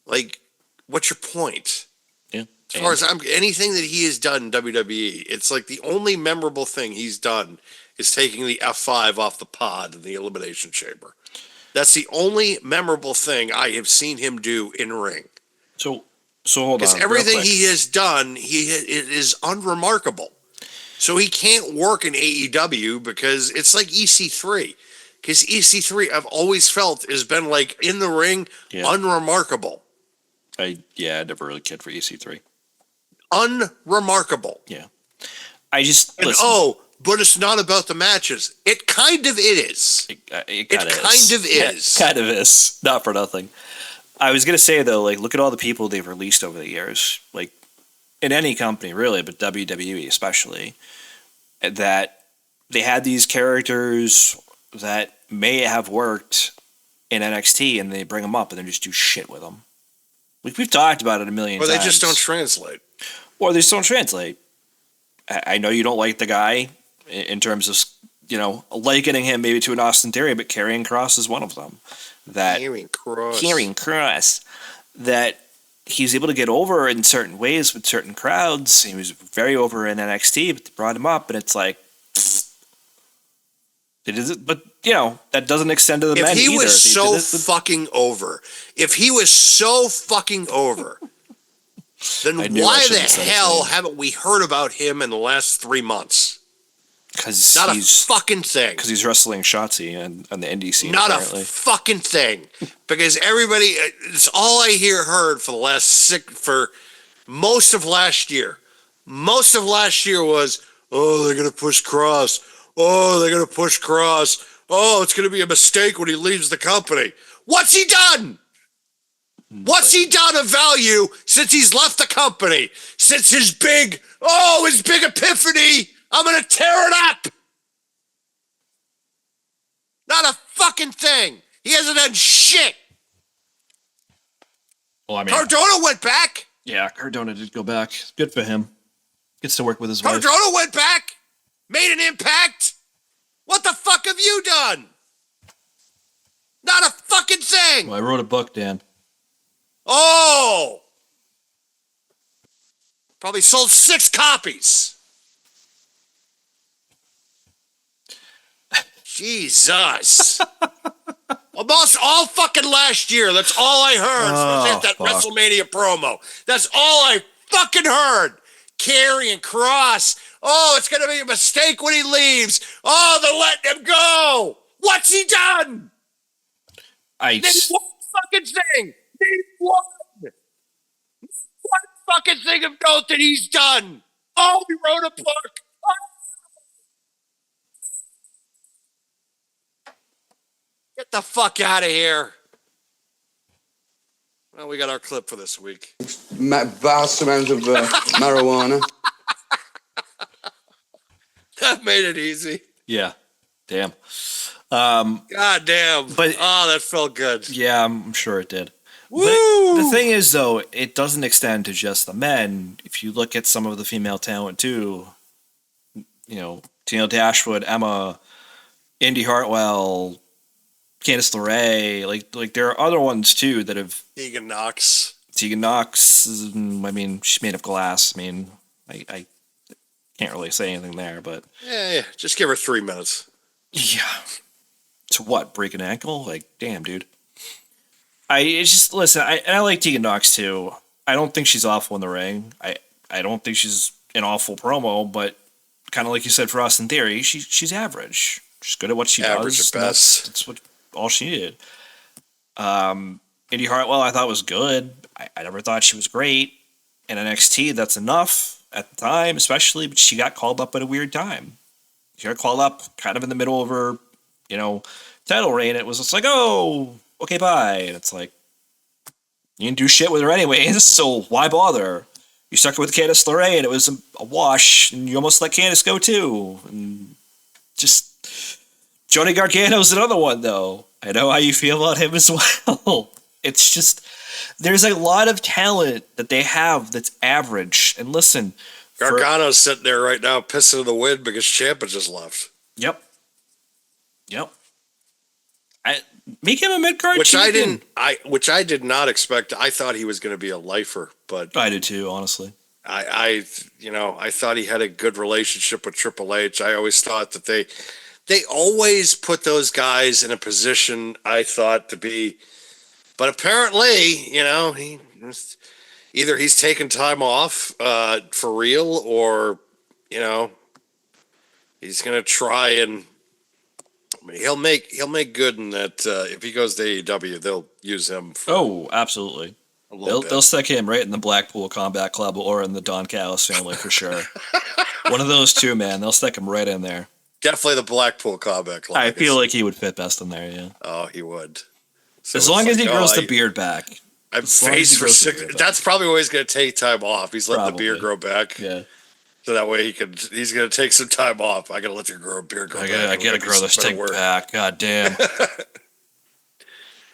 Like, what's your point? yeah, As far as anything that he has done in WWE, it's like the only memorable thing he's done is taking the F5 off the pod in the Elimination Chamber. That's the only memorable thing I have seen him do in ring. so hold on. Because real everything quick. he has done, it is unremarkable. So he can't work in AEW because it's like EC3. Because EC3, I've always felt, has been like in the ring, unremarkable. I never really cared for EC3. Unremarkable. Yeah, I just And listen, but it's not about the matches. It kind of is. it kind of is. Kind of is. Not for nothing. I was gonna say though, like, look at all the people they've released over the years, like in any company really, but WWE especially, that they had these characters that may have worked in NXT, and they bring them up and then just do shit with them. Like, we've talked about it a million Or times. they just don't translate. Or they just don't translate. I know you don't like the guy in terms of, likening him maybe to an Austin Theory, but Karrion Kross is one of them. Karrion Kross, that he's able to get over in certain ways with certain crowds. He was very over in NXT, but they brought him up, and it's like, but that doesn't extend to the men either. If he was so fucking over, then why the hell haven't we heard about him in the last 3 months? Because not a fucking thing. Because he's wrestling Shotzi on the indie scene. Not apparently. A fucking thing. Because everybody, it's all I heard for most of last year. Most of last year was, oh, they're gonna push Cross. Oh, they're gonna push Cross. Oh, it's gonna be a mistake when he leaves the company. What's he done? What's he done of value since he's left the company? Since his big epiphany, I'm going to tear it up. Not a fucking thing. He hasn't done shit. Well, I mean, Cardona went back. Yeah, Cardona did go back. Good for him. Gets to work with his wife. Cardona went back. Made an impact. What the fuck have you done? Not a fucking thing. Well, I wrote a book, Dan. Oh! Probably sold 6 copies. Jesus. Almost all fucking last year. That's all I heard. Was that WrestleMania promo. That's all I fucking heard. Karrion Kross. Oh, it's going to be a mistake when he leaves. Oh, they're letting him go. What's he done? Name one fucking thing. Name one. One fucking thing of note that he's done. Oh, he wrote a book. Oh. Get the fuck out of here. Well, we got our clip for this week. Vast amount of marijuana. That made it easy. Yeah. Damn. God damn. But- that felt good. Yeah, I'm sure it did. Woo! But the thing is, though, it doesn't extend to just the men. If you look at some of the female talent, too, Tino Dashwood, Emma, Indy Hartwell, Candice LeRae, like there are other ones, too, that have... Tegan Knox. Tegan Knox, she's made of glass. I can't really say anything there, but... Yeah. Just give her 3 minutes. Yeah. To what? Break an ankle? Like, damn, dude. I like Tegan Knox too. I don't think she's awful in the ring. I don't think she's an awful promo, but kind of like you said for Austin Theory, she's average. She's good at what she Average does. at best. That's what all she needed. Indy Hartwell, I thought was good. I never thought she was great. In NXT, that's enough at the time, especially, but she got called up at a weird time. She got called up kind of in the middle of her, title reign. It was just like, oh, okay, bye. And it's like, you didn't do shit with her anyways, so why bother? You stuck with Candice LeRae, and it was a wash, and you almost let Candice go too. And just, Johnny Gargano's another one, though. I know how you feel about him as well. It's just, there's a lot of talent that they have that's average. And listen, Gargano's sitting there right now pissing in the wind because Ciampa just left. Yep. Make him a mid-card Which champion. I did not expect. I thought he was going to be a lifer, but I did too, honestly. I thought he had a good relationship with Triple H. I always thought that they always put those guys in a position I thought to be, but apparently, either he's taking time off for real, or he's going to try and. He'll make good in that if he goes to AEW, they'll use him. Absolutely. They'll They'll stick him right in the Blackpool Combat Club or in the Don Callis family for sure. One of those two, man. They'll stick him right in there. Definitely the Blackpool Combat Club. I feel like he would fit best in there, yeah. Oh, he would. So as long as he grows the beard. beard back. I'm faced for 6. That's probably why he's going to take time off. He's letting the beard grow back. Yeah. So that way he's going to take some time off. I got to let your beard grow back. I got to grow this thing back. God damn.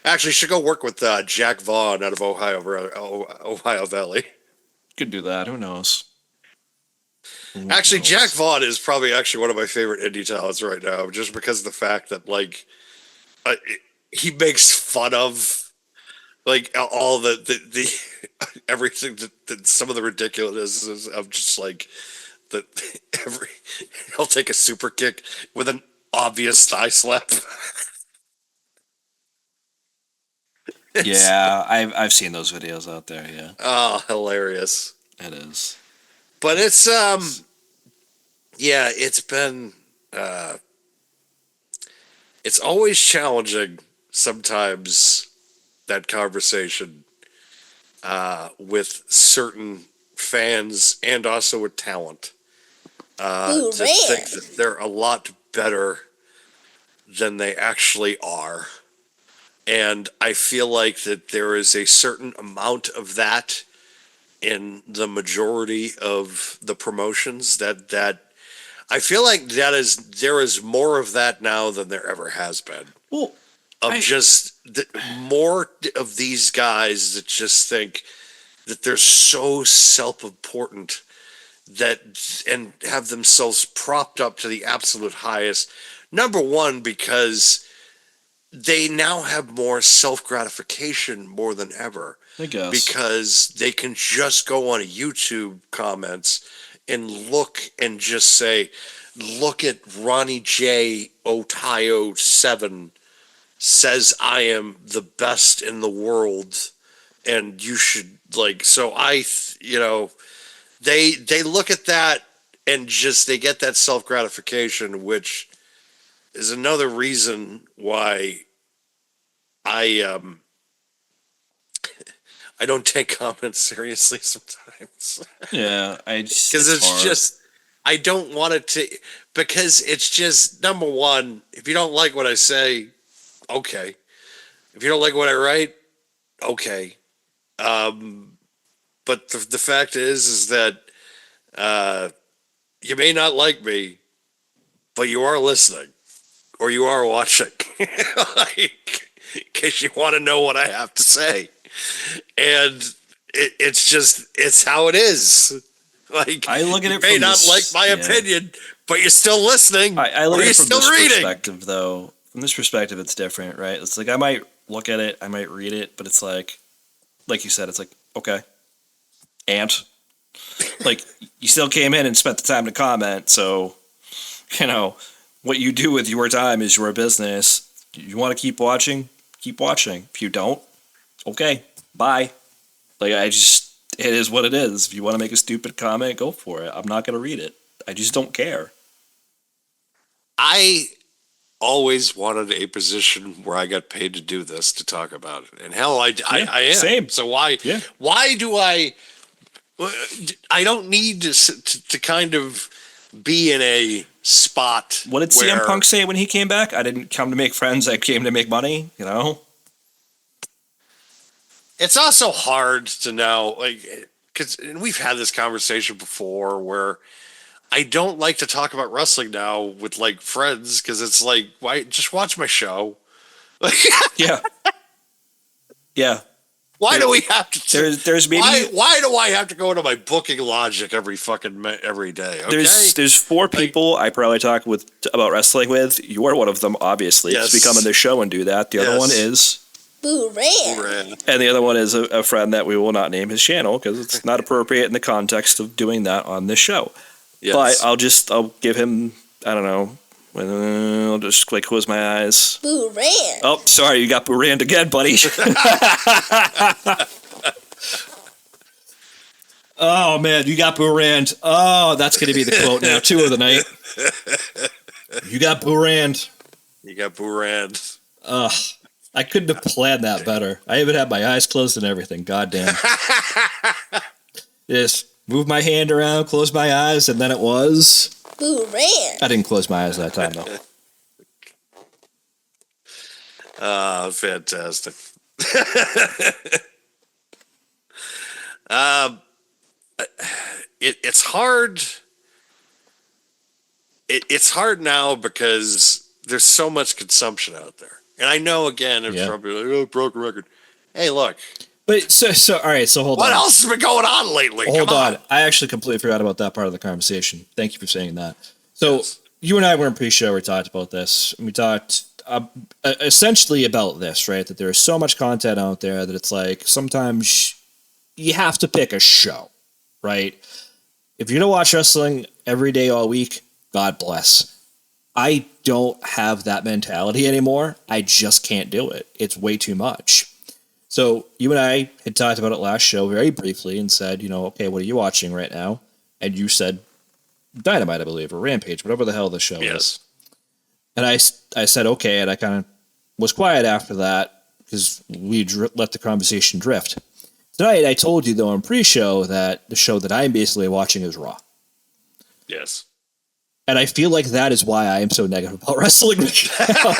Actually, should go work with Jack Vaughn out of Ohio Valley. Could do that. Who knows? Actually, Jack Vaughn is probably one of my favorite indie talents right now, just because of the fact that he makes fun of all the everything that some of the ridiculousness of just he'll take a super kick with an obvious thigh slap. Yeah, I've seen those videos out there. Yeah. Oh, hilarious! It is. But it's it's been it's always challenging sometimes, that conversation with certain fans and also with talent to think that they're a lot better than they actually are. And I feel like that there is a certain amount of that in the majority of the promotions that I feel like there is more of that now than there ever has been. Well, More of these guys that just think that they're so self-important and have themselves propped up to the absolute highest. Number one, because they now have more self-gratification more than ever. I guess. Because they can just go on a YouTube comments and look and just say, look at Ronnie J. Ohio 7 says I am the best in the world, and you should so they look at that and just they get that self-gratification, which is another reason why I don't take comments seriously sometimes. Yeah, because it's just I don't want it to, because it's just, number one, if you don't like what I say, Okay. If you don't like what I write, okay. But the fact is that you may not like me, but you are listening or you are watching, like, in case you want to know what I have to say. And it's how it is. Like, I look at you it may from not this- like my yeah. opinion, but you're still listening. I look or at you're it from still this reading. perspective, though. From this perspective, it's different, right? It's like I might look at it, I might read it, but it's like you said, it's like, okay. And, like, you still came in and spent the time to comment, so, you know, what you do with your time is your business. You want to keep watching? Keep watching. If you don't, okay, bye. Like, it is what it is. If you want to make a stupid comment, go for it. I'm not going to read it. I just don't care. I always wanted a position where I got paid to do this, to talk about it. And hell, I am. same. So why do I don't need to kind of be in a spot. What did CM Punk say when he came back? I didn't come to make friends. I came to make money, you know? It's also hard to know, like, because we've had this conversation before where I don't like to talk about wrestling now with, like, friends, because it's like, why, just watch my show. Yeah. Yeah. Why do we have to? There's maybe why do I have to go into my booking logic every day? Okay? there's four people I probably talk with about wrestling with. You are one of them, obviously. Yes. Because we come on this show and do that. The other one is Boo Ran. and the other one is a friend that we will not name his channel because it's not appropriate in the context of doing that on this show. Yes. But I'll give him, I don't know. I'll just close my eyes. Boo Ran. Oh, sorry, you got Rand again, buddy. Oh man, you got Burand. Oh, that's going to be the quote now, too, of the night. You got Burand. You got Burand. Ugh, I couldn't have planned that better. I even had my eyes closed and everything. Goddamn. Just move my hand around, close my eyes, and then it was. Boo Ran. I didn't close my eyes that time though. Fantastic. It's hard. It's hard now because there's so much consumption out there, and I know again if probably like, oh, broken record. Hey, look. But so all right. So hold on. What else has been going on lately? Hold Come on. I actually completely forgot about that part of the conversation. Thank you for saying that. So you and I were in pre-show. We talked about this. We talked essentially about this, right? That there is so much content out there that it's like sometimes you have to pick a show, right? If you're gonna watch wrestling every day all week, God bless. I don't have that mentality anymore. I just can't do it. It's way too much. So you and I had talked about it last show very briefly and said, you know, okay, what are you watching right now? And you said Dynamite, I believe, or Rampage, whatever the hell the show is. And I said, okay, and I kind of was quiet after that because we let the conversation drift. Tonight, I told you, though, on pre-show that the show that I'm basically watching is Raw. Yes. And I feel like that is why I am so negative about wrestling right now.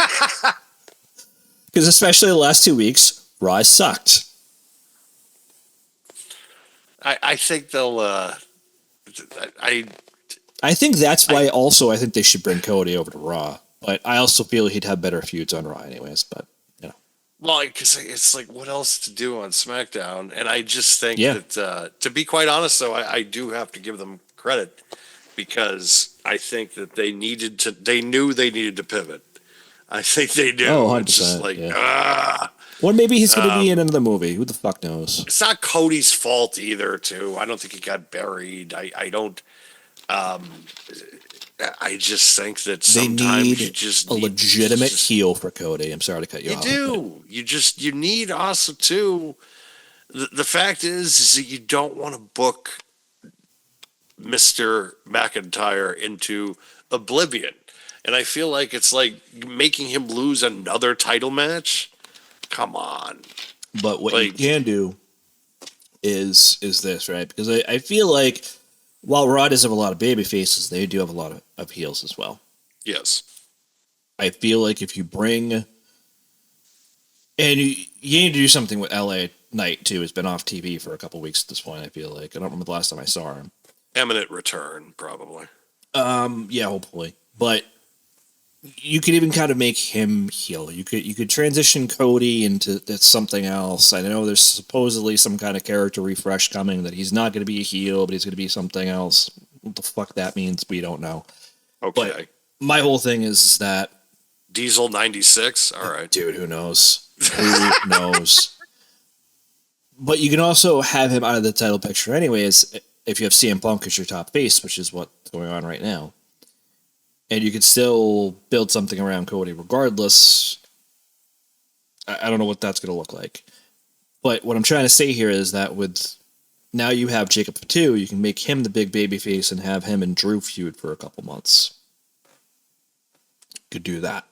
Because especially the last 2 weeks, Raw has sucked. I think they'll. I think that's why also I think they should bring Cody over to Raw. But I also feel he'd have better feuds on Raw anyways. But, you know. Well, because it's like, what else to do on SmackDown? And I just think that, to be quite honest, though, I do have to give them credit because I think that they knew they needed to pivot. I think they knew. Oh, 100%. It's just like, Or maybe he's going to be in another movie. Who the fuck knows? It's not Cody's fault either, too. I don't think he got buried. I don't. I just think that sometimes you just need a legitimate heel for Cody. I'm sorry to cut you off. You do. You need also too. The fact is that you don't want to book Mr. McIntyre into oblivion, and I feel like it's like making him lose another title match. Come on. But what you can do is this, right? Because I feel like while Raw does have a lot of baby faces, they do have a lot of heels as well. Yes. I feel like if you bring And you need to do something with LA Knight too. Has been off TV for a couple weeks at this point. I feel like I don't remember the last time I saw him. Imminent return, probably. Yeah, hopefully. But you could even kind of make him heel. You could transition Cody into something else. I know there's supposedly some kind of character refresh coming that he's not going to be a heel, but he's going to be something else. What the fuck that means, we don't know. Okay. But my whole thing is that Diesel 96. All right. dude, who knows? Who knows? But you can also have him out of the title picture anyways if you have CM Punk as your top face, which is what's going on right now. And you could still build something around Cody regardless. I don't know what that's going to look like. But what I'm trying to say here is that with now you have Jacob Fatu, you can make him the big baby face and have him and Drew feud for a couple months. Could do that.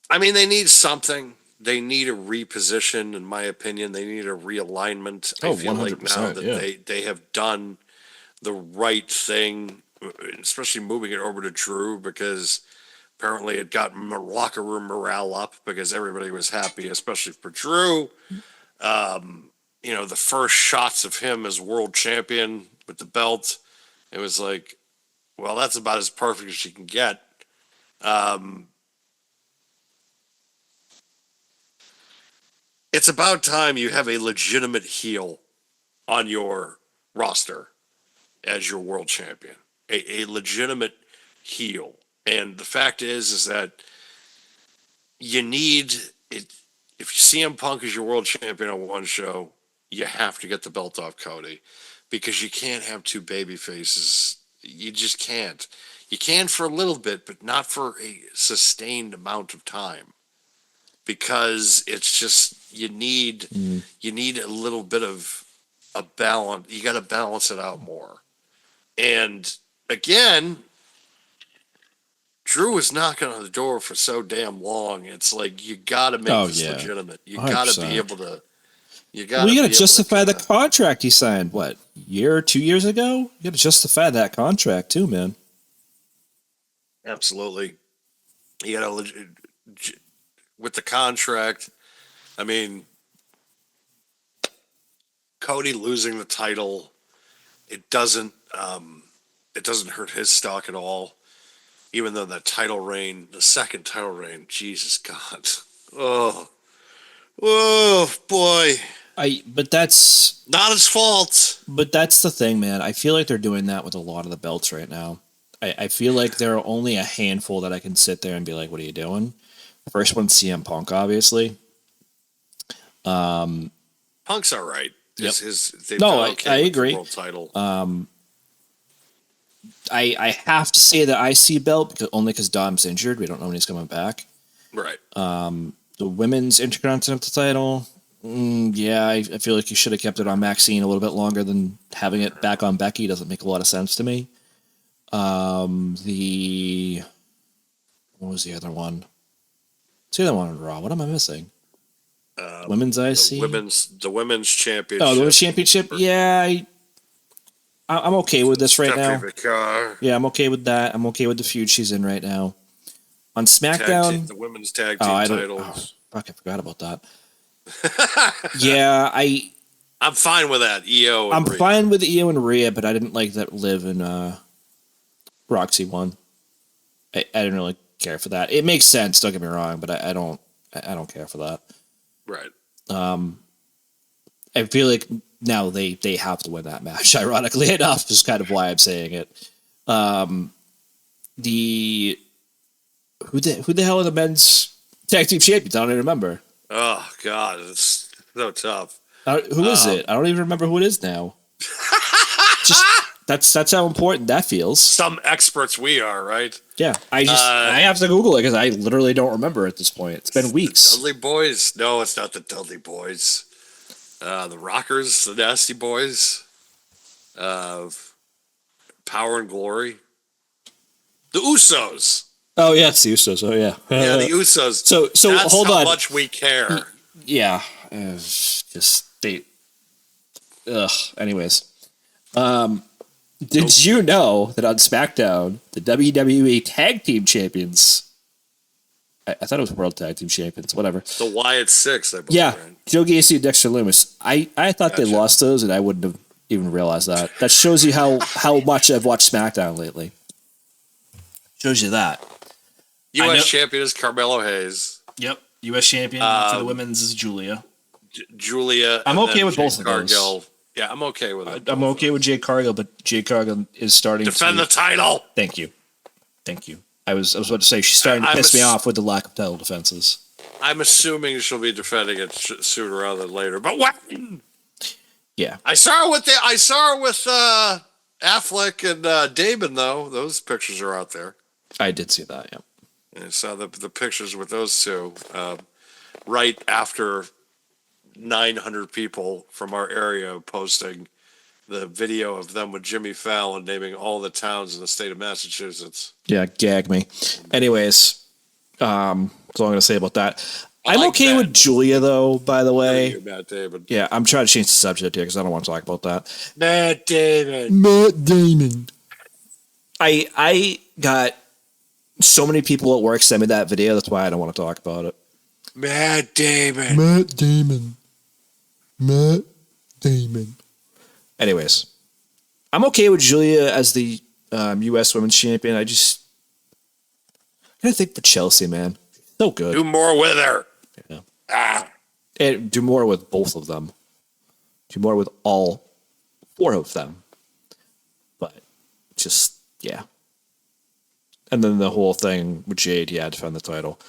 I mean, they need something. They need a reposition, in my opinion. They need a realignment. Oh, I feel like now 100%, that yeah. they have done the right thing, especially moving it over to Drew, because apparently it got locker room morale up because everybody was happy, especially for Drew. You know, the first shots of him as world champion with the belt, it was like, well, that's about as perfect as you can get. It's about time you have a legitimate heel on your roster as your world champion. A legitimate heel. And the fact is that you need it. If CM Punk is your world champion on one show, you have to get the belt off Cody, because you can't have two baby faces. You just can't. You can for a little bit, but not for a sustained amount of time, because it's just you need a little bit of a balance. You got to balance it out more. And again, Drew was knocking on the door for so damn long. It's like you got to make this legitimate. You got to be 100%. able to. You Well, you got to justify the contract he signed. What, year or 2 years ago? You got to justify that contract too, man. Absolutely. You got to with the contract. I mean, Cody losing the title, it doesn't hurt his stock at all. Even though that title reign, the second title reign, Jesus God, oh boy, But that's not his fault. But that's the thing, man. I feel like they're doing that with a lot of the belts right now. I feel like there are only a handful that I can sit there and be like, what are you doing? The first one's CM Punk, obviously. Punk's all right. Yep. I agree. World title. I have to say the IC belt because Dom's injured. We don't know when he's coming back. Right. The women's Intercontinental title, I feel like you should have kept it on Maxine a little bit longer than having it back on Becky. Doesn't make a lot of sense to me. What was the other one? What's the other one on Raw? What am I missing? Women's IC? The women's championship. Oh, the women's championship? Yeah, I'm okay with this right now. Yeah, I'm okay with that. I'm okay with the feud she's in right now. On SmackDown, the women's tag team titles. Fuck, I forgot about that. Yeah, I'm fine with that. I'm fine with Io and Rhea, but I didn't like that Liv and Roxy won. I didn't really care for that. It makes sense. Don't get me wrong, but I don't care for that. Right. I feel like now they have to win that match. Ironically enough, is kind of why I'm saying it. Who the hell are the men's tag team champions? I don't even remember. Oh God, it's so tough. Who is it? I don't even remember who it is now. That's how important that feels. Some experts we are, right? Yeah, I have to Google it because I literally don't remember at this point. It's been weeks. The Dudley Boys? No, it's not the Dudley Boys. The Rockers, the Nasty Boys, Power and Glory, the Usos. Oh yeah, it's the Usos. Oh yeah, yeah, the Usos. So that's hold how on. much we care. Yeah, just they. Anyways, did you know that on SmackDown the WWE Tag Team Champions I thought it was World Tag Team Champions, whatever. The Wyatt Six, I believe. Yeah, Right? Joe Gacy and Dexter Loomis. I thought they Gotcha. lost those, and I wouldn't have even realized that. That shows you how much I've watched SmackDown lately. Shows you that. U.S. champion is Carmelo Hayes. Yep. U.S. champion for the women's is Julia. Julia. I'm and okay then with both of those. Cargill. Yeah, I'm okay with it. I'm okay with Jade Cargill, but Jade Cargill is starting Defend to the title. Thank you. I was about to say she's starting to piss me off with the lack of title defenses. I'm assuming she'll be defending it sooner rather than later. But what? Yeah, I saw her with Affleck and Damon though. Those pictures are out there. I did see that. Yeah. And I saw the pictures with those two right after 900 people from our area posting the video of them with Jimmy Fallon naming all the towns in the state of Massachusetts. Yeah, gag me. Anyways, that's all I'm going to say about that. I'm like okay that. with Julia, though, by the way. You, Matt Damon. Yeah, I'm trying to change the subject here because I don't want to talk about that. Matt Damon. Matt Damon. I got so many people at work send me that video. That's why I don't want to talk about it. Matt Damon. Matt Damon. Matt Damon. Anyways, I'm okay with Julia as the U.S. Women's Champion. I think for Chelsea, man. So good. Do more with her. Yeah. Ah. And do more with both of them. Do more with all four of them. But just, yeah. And then the whole thing with Jade, defend the title.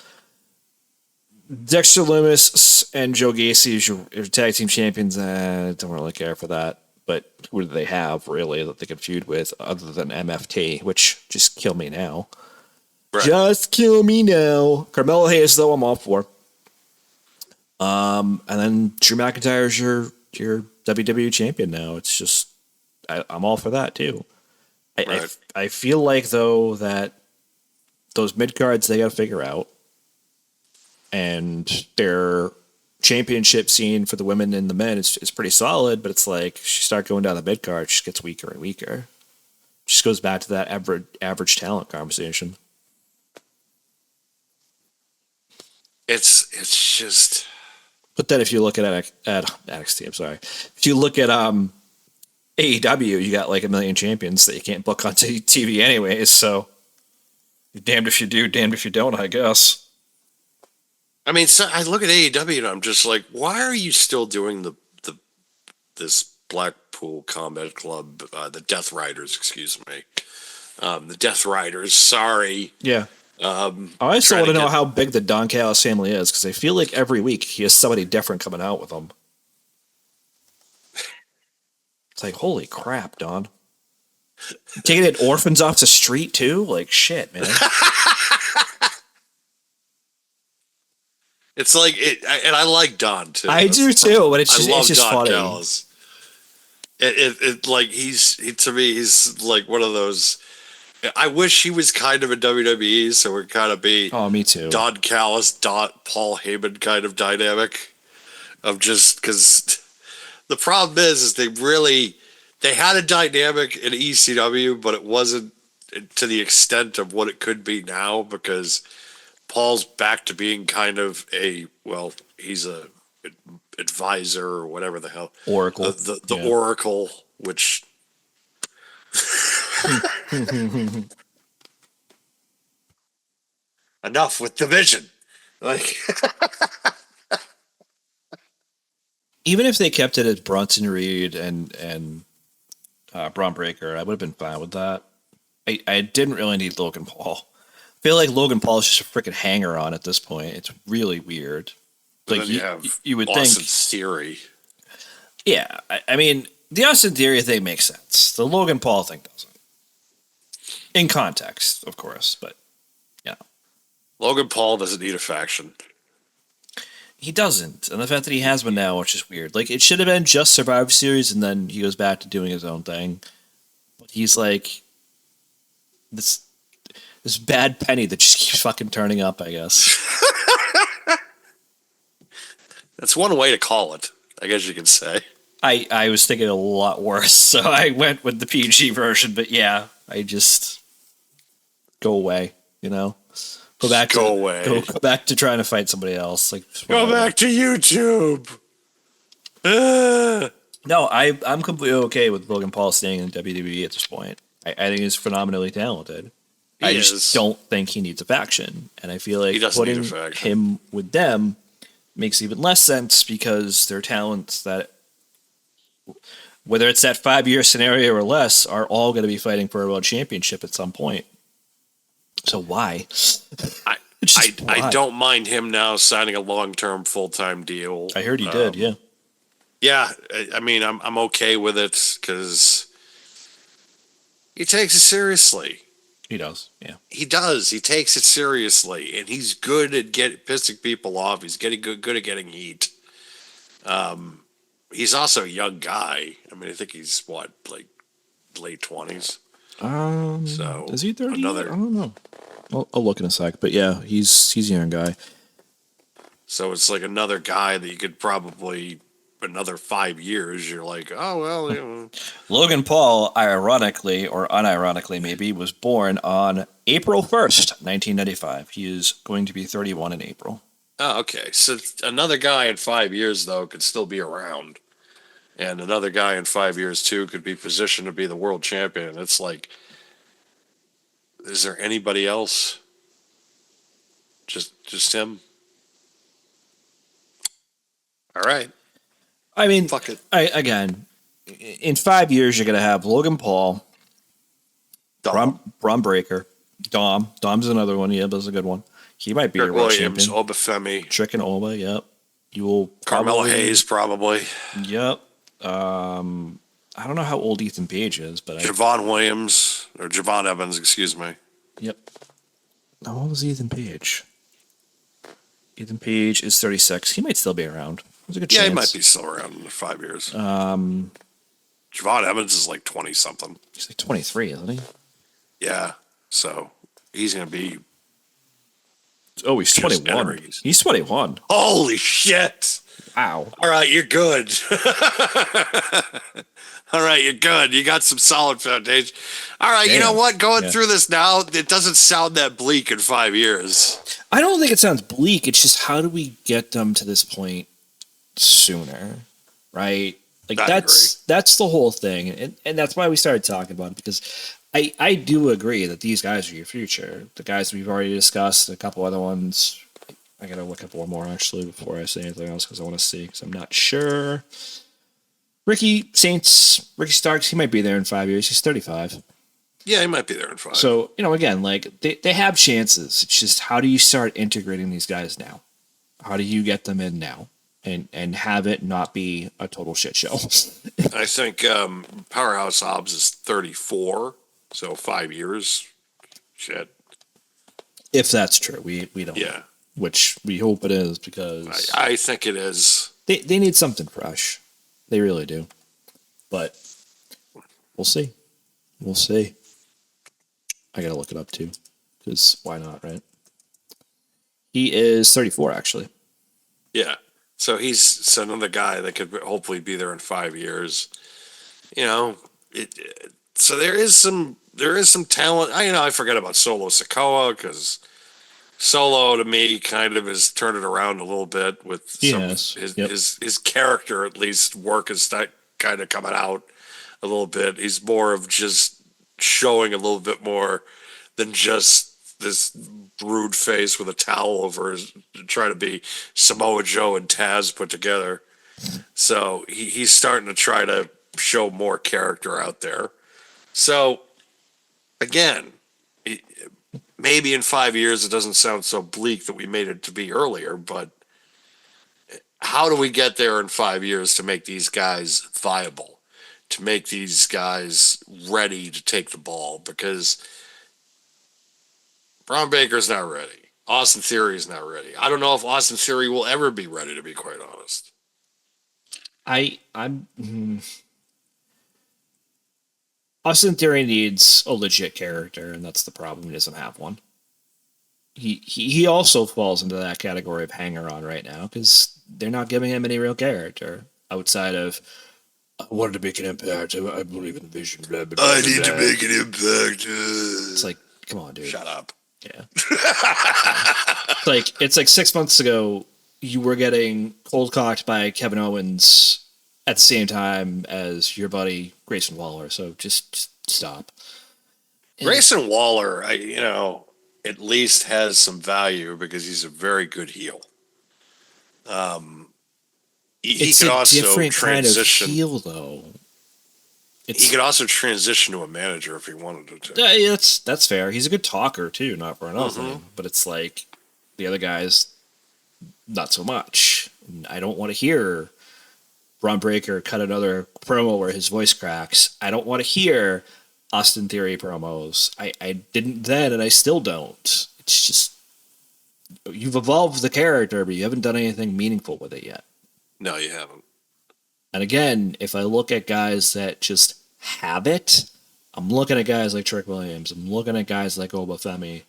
Dexter Loomis and Joe Gacy as your tag team champions. I don't really care for that. But who do they have, really, that they can feud with other than MFT, which just kill me now. Right. Just kill me now. Carmelo Hayes, though, I'm all for. And then Drew McIntyre is your WWE champion now. It's just, I'm all for that, too. Right. I feel like, though, that those mid-cards they got to figure out. And their championship scene for the women and the men is pretty solid, but it's like she start going down the mid card, she gets weaker and weaker. Just goes back to that average talent conversation. It's just. But then if you look at NXT, I'm sorry, if you look at AEW, you got like a million champions that you can't book on TV anyways. So you're damned if you do, damned if you don't, I guess. I mean, so I look at AEW and I'm just like, why are you still doing this Blackpool Combat Club, the Death Riders? Excuse me, the Death Riders. Sorry. Yeah. I still want to know how big the Don Callis family is because I feel like every week he has somebody different coming out with them. It's like, holy crap, Don. Taking in orphans off the street too? Like, shit, man. It's like and I like Don too. I do too, but it's just Don funny. Callis. It like to me he's like one of those. I wish he was kind of a WWE, so it kind of be me too. Don Callis, Paul Heyman kind of dynamic of just because the problem is they had a dynamic in ECW, but it wasn't to the extent of what it could be now because Paul's back to being kind of he's a advisor or whatever the hell. Oracle. The Oracle, which enough with division. Like even if they kept it as Bronson Reed and Braun Breaker, I would have been fine with that. I didn't really need Logan Paul. I feel like Logan Paul is just a freaking hanger on at this point. It's really weird. Like you would Austin think Theory. Yeah, I mean the Austin Theory thing makes sense. The Logan Paul thing doesn't. In context, of course, but yeah. Logan Paul doesn't need a faction. He doesn't. And the fact that he has one now, which is weird. Like, it should have been just Survivor Series, and then he goes back to doing his own thing. But he's like this bad penny that just keeps fucking turning up, I guess. That's one way to call it, I guess you can say. I was thinking a lot worse, so I went with the PG version, but yeah, I just go away, you know? Go back Go to away. Go back to trying to fight somebody else. Like Go whatever. back to YouTube. Ah. No, I'm completely okay with Logan Paul staying in WWE at this point. I think he's phenomenally talented. I He just is. don't think he needs a faction, and I feel like He doesn't need putting a faction. him with them makes even less sense because their talents that, whether it's that 5-year scenario or less, are all going to be fighting for a world championship at some point. So why? Just I why? don't mind him now signing a long-term full-time deal. I heard he did. Yeah. Yeah, I mean, I'm okay with it because he takes it seriously. He does. Yeah. He does. He takes it seriously, and he's good at pissing people off. He's getting good at getting heat. He's also a young guy. I mean, I think he's what, like late 20s. So Is he 30? another- I don't know. I'll look in a sec, but yeah, he's a young guy. So it's like another guy that you could probably another 5 years. You're like, oh well. You know. Logan Paul, ironically or unironically maybe, was born on April 1st, 1995. He is going to be 31 in April. Oh, okay. So another guy in 5 years though could still be around, and another guy in 5 years too could be positioned to be the world champion. It's like, is there anybody else? Just him. All right. I mean, Fuck it. Again, in 5 years, you're going to have Logan Paul, Braun Breaker, Dom. Dom's another one. Yeah, that's a good one. He might be Kirk your world Williams, champion. Obafemi, Trick and Oba, yep. You will Carmelo probably- Hayes, probably. Yep. I don't know how old Ethan Page is, but Javon Williams or Javon Evans, excuse me. yep. How old is Ethan Page? Ethan Page is 36. He might still be around. There's a good Yeah, chance. he might be still around in 5 years. Javon Evans is like 20 something. He's like 23, isn't he? Yeah, so he's gonna be. Oh, he's Just 21. entering. He's 21. Holy shit! Wow. All right, you're good. All right, you're good. You got some solid foundation. All right, you know Damn. what? Going Yeah. through this now, it doesn't sound that bleak in 5 years. I don't think it sounds bleak. It's just how do we get them to this point sooner, right? Like I that's the whole thing, and that's why we started talking about it, because I do agree that these guys are your future. The guys we've already discussed, a couple other ones. I gotta look up one more actually before I say anything else because I want to see, because I'm not sure. Ricky Starks, he might be there in 5 years. He's 35. Yeah, he might be there in 5. So, again, like they have chances. It's just how do you start integrating these guys now? How do you get them in now and have it not be a total shit show? I think Powerhouse Hobbs is 34, so 5 years. Shit. If that's true, we don't. Yeah, Which we hope it is, because I think it is. they need something fresh. They really do. But we'll see. We'll see. I gotta look it up too, because why not, right? He is 34, actually. Yeah. So he's another guy that could hopefully be there in 5 years. You know, so there is some talent. I forget about Solo Sikoa, because Solo to me kind of has turned it around a little bit with some of Yes. his, Yep. his character, at least work is that kind of coming out a little bit. He's more of just showing a little bit more than just this brood face with a towel over his, trying to be Samoa Joe and Taz put together. So he's starting to try to show more character out there. So again, maybe in 5 years it doesn't sound so bleak that we made it to be earlier, but how do we get there in 5 years to make these guys viable, to make these guys ready to take the ball? Because Braun Baker's not ready. Austin Theory is not ready. I don't know if Austin Theory will ever be ready, to be quite honest. Austin Theory needs a legit character, and that's the problem. He doesn't have one. He also falls into that category of hanger-on right now, because they're not giving him any real character outside of, I wanted to make an impact. I believe in vision. Blah, blah, blah, I need blah. to make an impact. It's like, come on, dude. Shut up. Yeah. It's like 6 months ago, you were getting cold cocked by Kevin Owens at the same time as your buddy Grayson Waller. So just stop. Grayson Waller, at least has some value because he's a very good heel. He It's could a also different kind of transition. heel, though. He could also transition to a manager if he wanted to. Yeah, that's fair. He's a good talker too, not for nothing. But it's like the other guys, not so much. I don't want to hear Braun Breaker cut another promo where his voice cracks. I don't want to hear Austin Theory promos. I didn't then, and I still don't. It's just you've evolved the character, but you haven't done anything meaningful with it yet. No, you haven't. And again, if I look at guys that just have it, I'm looking at guys like Trick Williams. I'm looking at guys like Obafemi.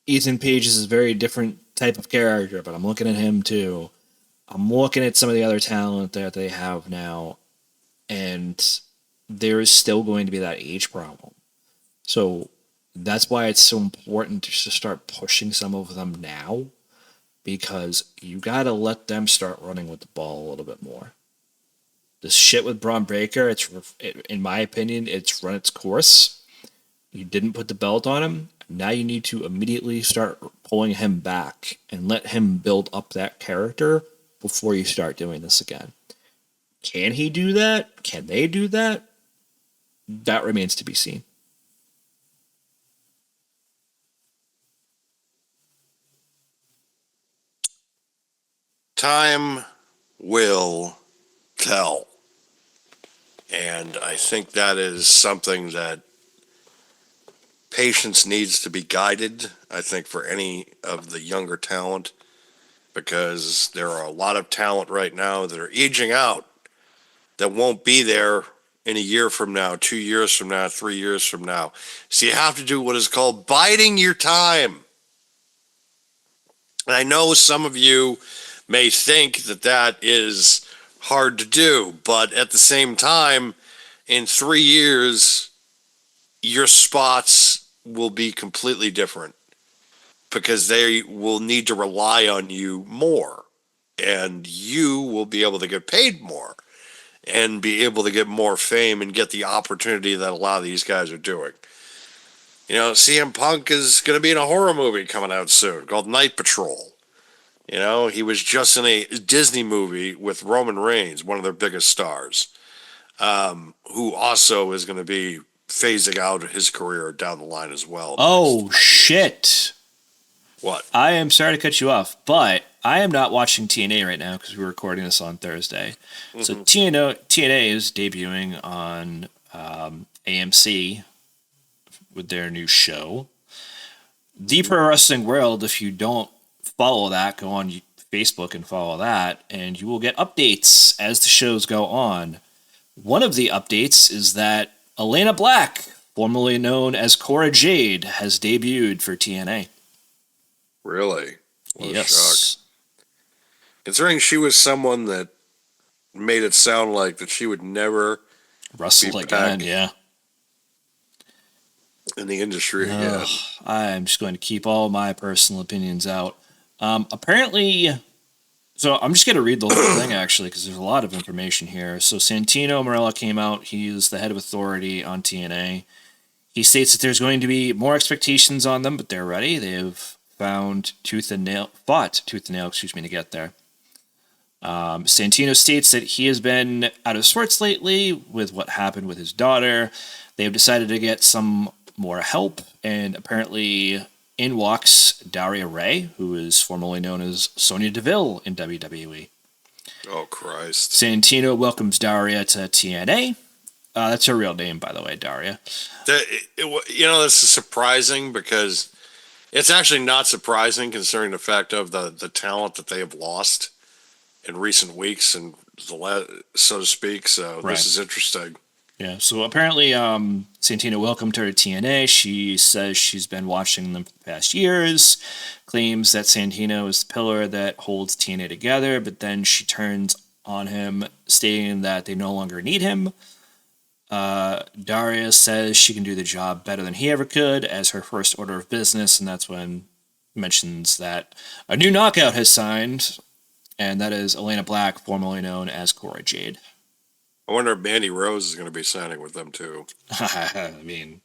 Ethan Page is a very different type of character, but I'm looking at him too. I'm looking at some of the other talent that they have now, and there is still going to be that age problem. So that's why it's so important to start pushing some of them now, because you got to let them start running with the ball a little bit more. This shit with Braun Breaker, in my opinion, it's run its course. You didn't put the belt on him. Now you need to immediately start pulling him back and let him build up that character before you start doing this again. Can he do that? Can they do that? That remains to be seen. Time will tell. And I think that is something that patience needs to be guided, I think, for any of the younger talent, because there are a lot of talent right now that are aging out that won't be there in a year from now, 2 years from now, 3 years from now. So you have to do what is called biding your time. And I know some of you may think that that is hard to do, but at the same time, in 3 years, your spots will be completely different because they will need to rely on you more, and you will be able to get paid more and be able to get more fame and get the opportunity that a lot of these guys are doing. CM Punk is going to be in a horror movie coming out soon called Night Patrol. He was just in a Disney movie with Roman Reigns, one of their biggest stars, who also is going to be phasing out his career down the line as well. Oh, shit. What? I am sorry to cut you off, but I am not watching TNA right now because we're recording this on Thursday. Mm-hmm. So TNA is debuting on AMC with their new show. The Pro Wrestling World, if you don't follow that, go on Facebook and follow that, and you will get updates as the shows go on. One of the updates is that Elena Black, formerly known as Cora Jade, has debuted for TNA. Really? What yes. A shock. Considering she was someone that made it sound like that she would never wrestle again, yeah. In the industry again. I'm just going to keep all my personal opinions out. Apparently, so I'm just going to read the whole thing, actually, because there's a lot of information here. So Santino Marella came out. He's the head of authority on TNA. He states that there's going to be more expectations on them, but they're ready. They've fought tooth and nail, to get there. Santino states that he has been out of sorts lately with what happened with his daughter. They've decided to get some more help, and apparently in walks Daria Ray, who is formerly known as Sonya Deville in WWE. Oh, Christ. Santino welcomes Daria to TNA. That's her real name, by the way, Daria. This is surprising because it's actually not surprising considering the fact of the talent that they have lost in recent weeks, and so to speak. So right. This is interesting. Yeah, so apparently Santino welcomed her to TNA. She says she's been watching them for the past years, claims that Santino is the pillar that holds TNA together, but then she turns on him, stating that they no longer need him. Darius says she can do the job better than he ever could as her first order of business, and that's when mentions that a new knockout has signed, and that is Elena Black, formerly known as Cora Jade. I wonder if Mandy Rose is going to be signing with them too. I mean,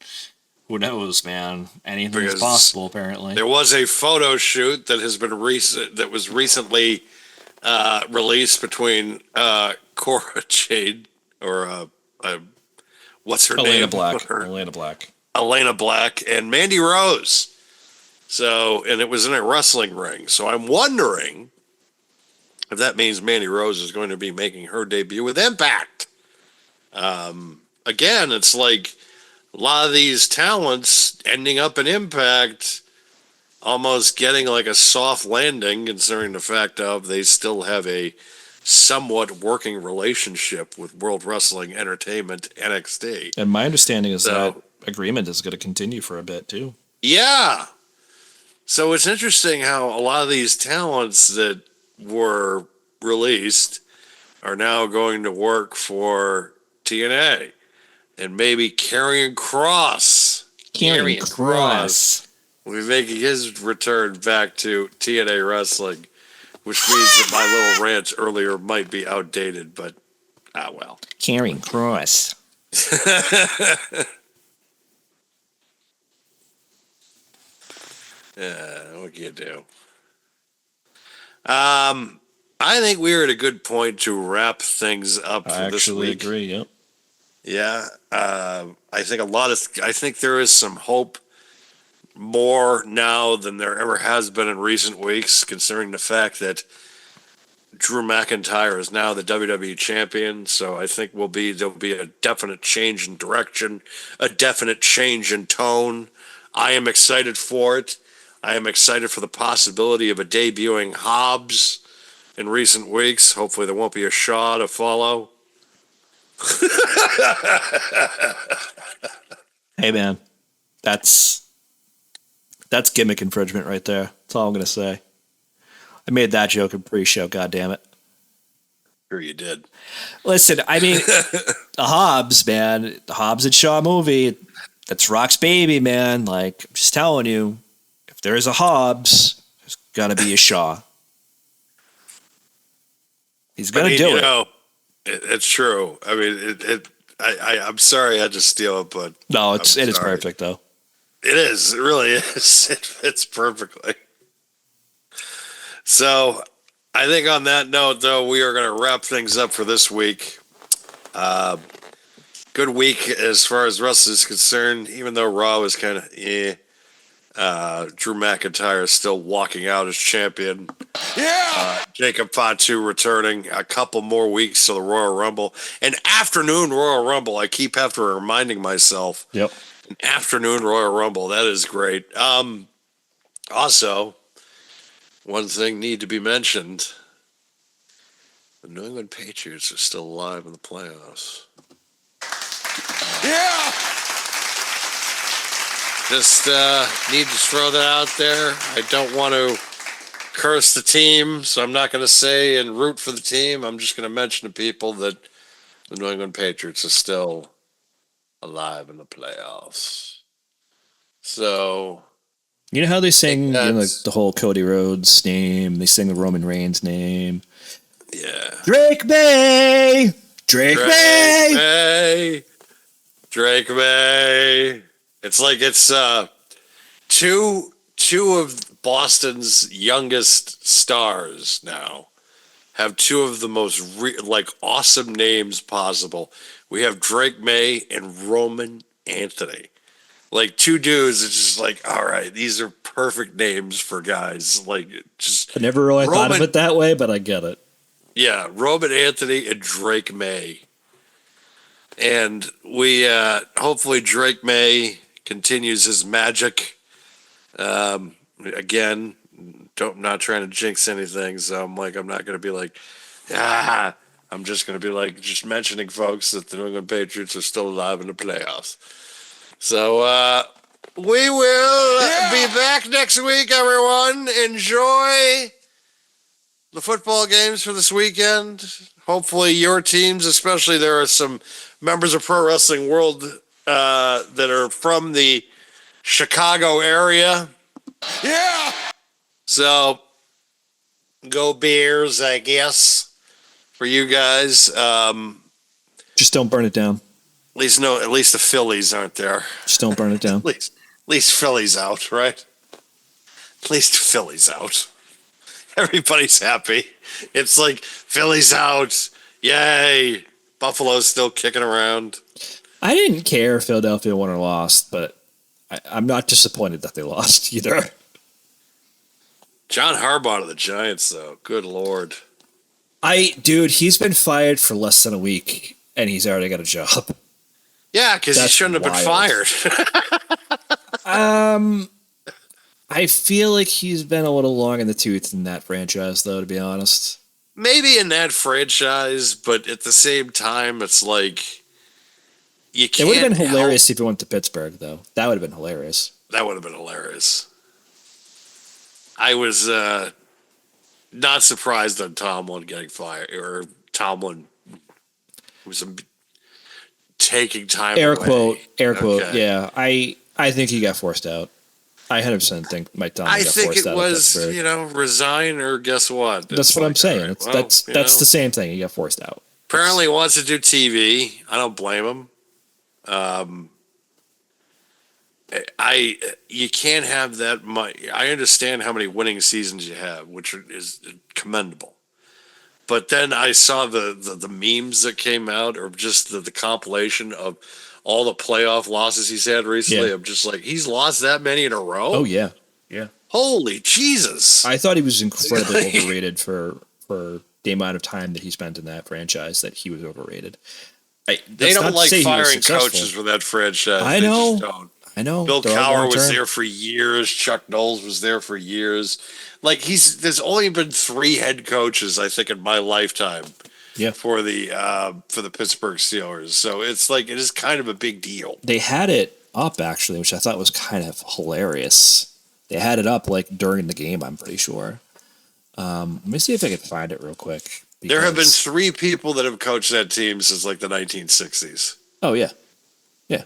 who knows, man? Anything Because is possible, apparently. There was a photo shoot that has been that was recently released between Cora Jade or what's her Elena name? Black. Elena Black. Elena Black and Mandy Rose. So, and it was in a wrestling ring. So I'm wondering if that means Mandy Rose is going to be making her debut with Impact. Again, it's like a lot of these talents ending up in Impact almost getting like a soft landing, considering the fact of they still have a somewhat working relationship with World Wrestling Entertainment, NXT. And my understanding is that agreement is going to continue for a bit too. Yeah. So it's interesting how a lot of these talents that were released are now going to work for TNA. And maybe Karrion Kross. Karrion Kross will be making his return back to TNA Wrestling, which means that my little rant earlier might be outdated, but well. Karrion Kross. What can you do? I think we're at a good point to wrap things up for this week. I agree, yep. Yeah. I think there is some hope more now than there ever has been in recent weeks, considering the fact that Drew McIntyre is now the WWE Champion. So I think there'll be a definite change in direction, a definite change in tone. I am excited for it. I am excited for the possibility of a debuting Hobbs in recent weeks. Hopefully there won't be a Shaw to follow. Hey man, that's gimmick infringement right there. That's all I'm gonna say. I made that joke in pre-show. God damn it. Sure you did. Listen, I mean, the Hobbs, man, the Hobbs and Shaw movie. That's Rock's baby, man. Like, I'm just telling you, if there is a Hobbs, there's gotta be a Shaw. He's gonna do it. It's true. I mean, I'm sorry I had to steal it, but no, it is perfect though. It is. It really is. It fits perfectly. So, I think on that note, though, we are going to wrap things up for this week. Good week as far as wrestling is concerned, even though Raw was kind of Drew McIntyre is still walking out as champion. Yeah. Jacob Fatu returning a couple more weeks to the Royal Rumble. An afternoon Royal Rumble. I keep having to reminding myself. Yep. An afternoon Royal Rumble. That is great. Also, one thing need to be mentioned. The New England Patriots are still alive in the playoffs. Yeah! Just need to throw that out there. I don't want to curse the team, so I'm not going to say and root for the team. I'm just going to mention to people that the New England Patriots are still alive in the playoffs. So, you know how they sing like the whole Cody Rhodes name? They sing the Roman Reigns name. Yeah. Drake May! Drake May! Drake May! It's like it's two of Boston's youngest stars now have two of the most awesome names possible. We have Drake May and Roman Anthony. Like two dudes, it's just like, all right, these are perfect names for guys. Like, just I never really thought of it that way, but I get it. Yeah, Roman Anthony and Drake May. And we hopefully Drake May continues his magic. Again, not trying to jinx anything, so I'm not going to be like, I'm just going to be like just mentioning folks that the New England Patriots are still alive in the playoffs. So we will be back next week, everyone. Enjoy the football games for this weekend. Hopefully, your teams, especially there are some members of Pro Wrestling World that are from the Chicago area. Yeah! So, go Bears, I guess, for you guys. Just don't burn it down. At least the Phillies aren't there. Just don't burn it down. At least Philly's out, right? At least Philly's out. Everybody's happy. It's like Philly's out. Yay. Buffalo's still kicking around. I didn't care if Philadelphia won or lost, but I'm not disappointed that they lost either. John Harbaugh to the Giants, though. Good Lord. Dude, he's been fired for less than a week, and he's already got a job. Yeah, because he That's shouldn't have been wild. fired. I feel like he's been a little long in the tooth in that franchise, though, to be honest. Maybe in that franchise, but at the same time, it's like you It can't. would have been help- hilarious if he went to Pittsburgh, though. That would have been hilarious. That would have been hilarious. I was not surprised on Tomlin getting fired, or Tomlin was taking time Air away. quote. Okay. Yeah, I think he got forced out. I 100% think Mike Tomlin I got think forced it out. was, of Pittsburgh. resign or guess what? That's It's what I'm like, saying. all right, That's well, the same thing. He got forced out. Apparently, he wants to do TV. I don't blame him. You can't have that much. I understand how many winning seasons you have, which is commendable. But then I saw the memes that came out, or just the compilation of all the playoff losses he's had recently. Yeah. I'm just like, he's lost that many in a row. Oh yeah. Holy Jesus! I thought he was incredibly overrated for the amount of time that he spent in that franchise. That he was overrated. They That's not don't to like say he was firing successful. coaches for that franchise. I They know. just don't. I know. Bill They're all Cowher was long-term. there for years. Chuck Knowles was there for years. Like there's only been 3 head coaches, I think, in my lifetime. Yeah. For the Pittsburgh Steelers, so it's like it is kind of a big deal. They had it up actually, which I thought was kind of hilarious. They had it up like during the game. I'm pretty sure. Let me see if I can find it real quick. There have been because- 3 people that have coached that team since like the 1960s. Oh yeah.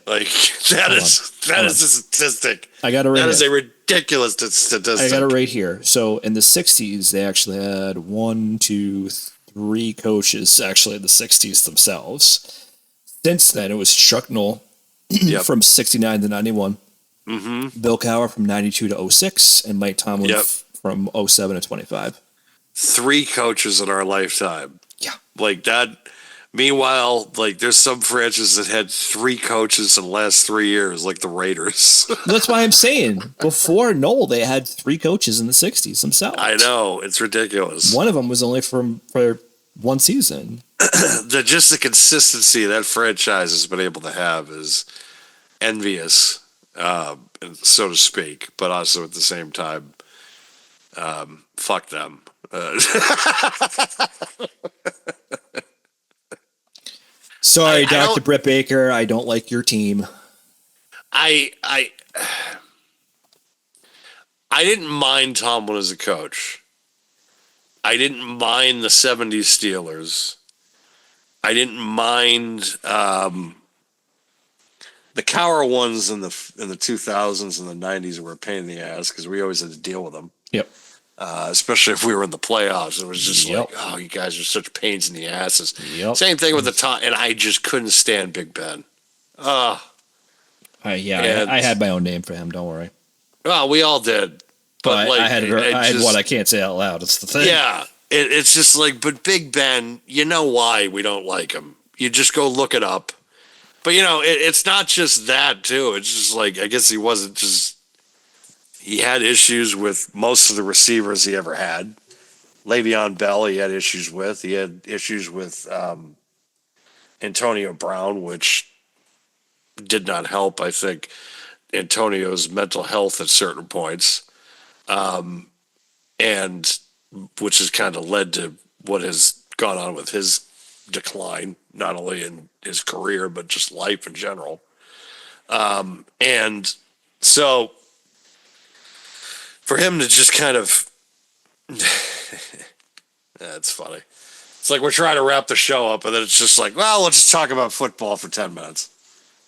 Like that Hold is on. a statistic. I got it right. That is here. a ridiculous statistic. I got it right here. So in the 60s, they actually had 1, 2, 3 coaches actually in the 60s themselves. Since then, it was Chuck Knoll Yep. from 69 to 91, Mm-hmm. Bill Cowher from 92 to 06, and Mike Tomlin Yep. from 07 to 25. 3 coaches in our lifetime. Yeah. Like that. Meanwhile, like there's some franchises that had 3 coaches in the last 3 years, like the Raiders. That's why I'm saying before Knoll, they had 3 coaches in the 60s themselves. I know, it's ridiculous. One of them was only for one season. Just the consistency that franchise has been able to have is envious, so to speak, but also at the same time, fuck them. Sorry, I Dr. don't- Britt Baker, I don't like your team. I didn't mind Tomlin as a coach. I didn't mind the 70s Steelers. I didn't mind the Cowher ones in the 2000s and the 90s were a pain in the ass because we always had to deal with them. Yep. Especially if we were in the playoffs. It was just Yep. like, oh, you guys are such pains in the asses. Yep. Same thing with the top, and I just couldn't stand Big Ben. Yeah, And- I had my own name for him. Don't worry. Well, we all did. But like, I had it I had just- one I can't say out loud. It's the thing. Yeah, it's just like, but Big Ben, you know why we don't like him. You just go look it up. But, it's not just that, too. It's just like, I guess he wasn't just, he had issues with most of the receivers he ever had. Le'Veon Bell, he had issues with. He had issues with Antonio Brown, which did not help, I think, Antonio's mental health at certain points. And which has kind of led to what has gone on with his decline, not only in his career, but just life in general. And so for him to just kind of That's funny. It's like we're trying to wrap the show up, and then it's just like, well, let's just talk about football for 10 minutes.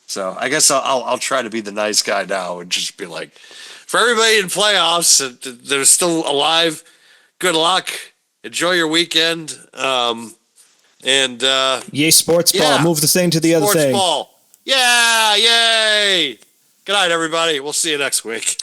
So I guess I'll try to be the nice guy now and just be like, for everybody in playoffs that are still alive, good luck. Enjoy your weekend. Yay, sports ball. Yeah. Move the thing to the other Sports thing. ball. Yeah, yay. Good night, everybody. We'll see you next week.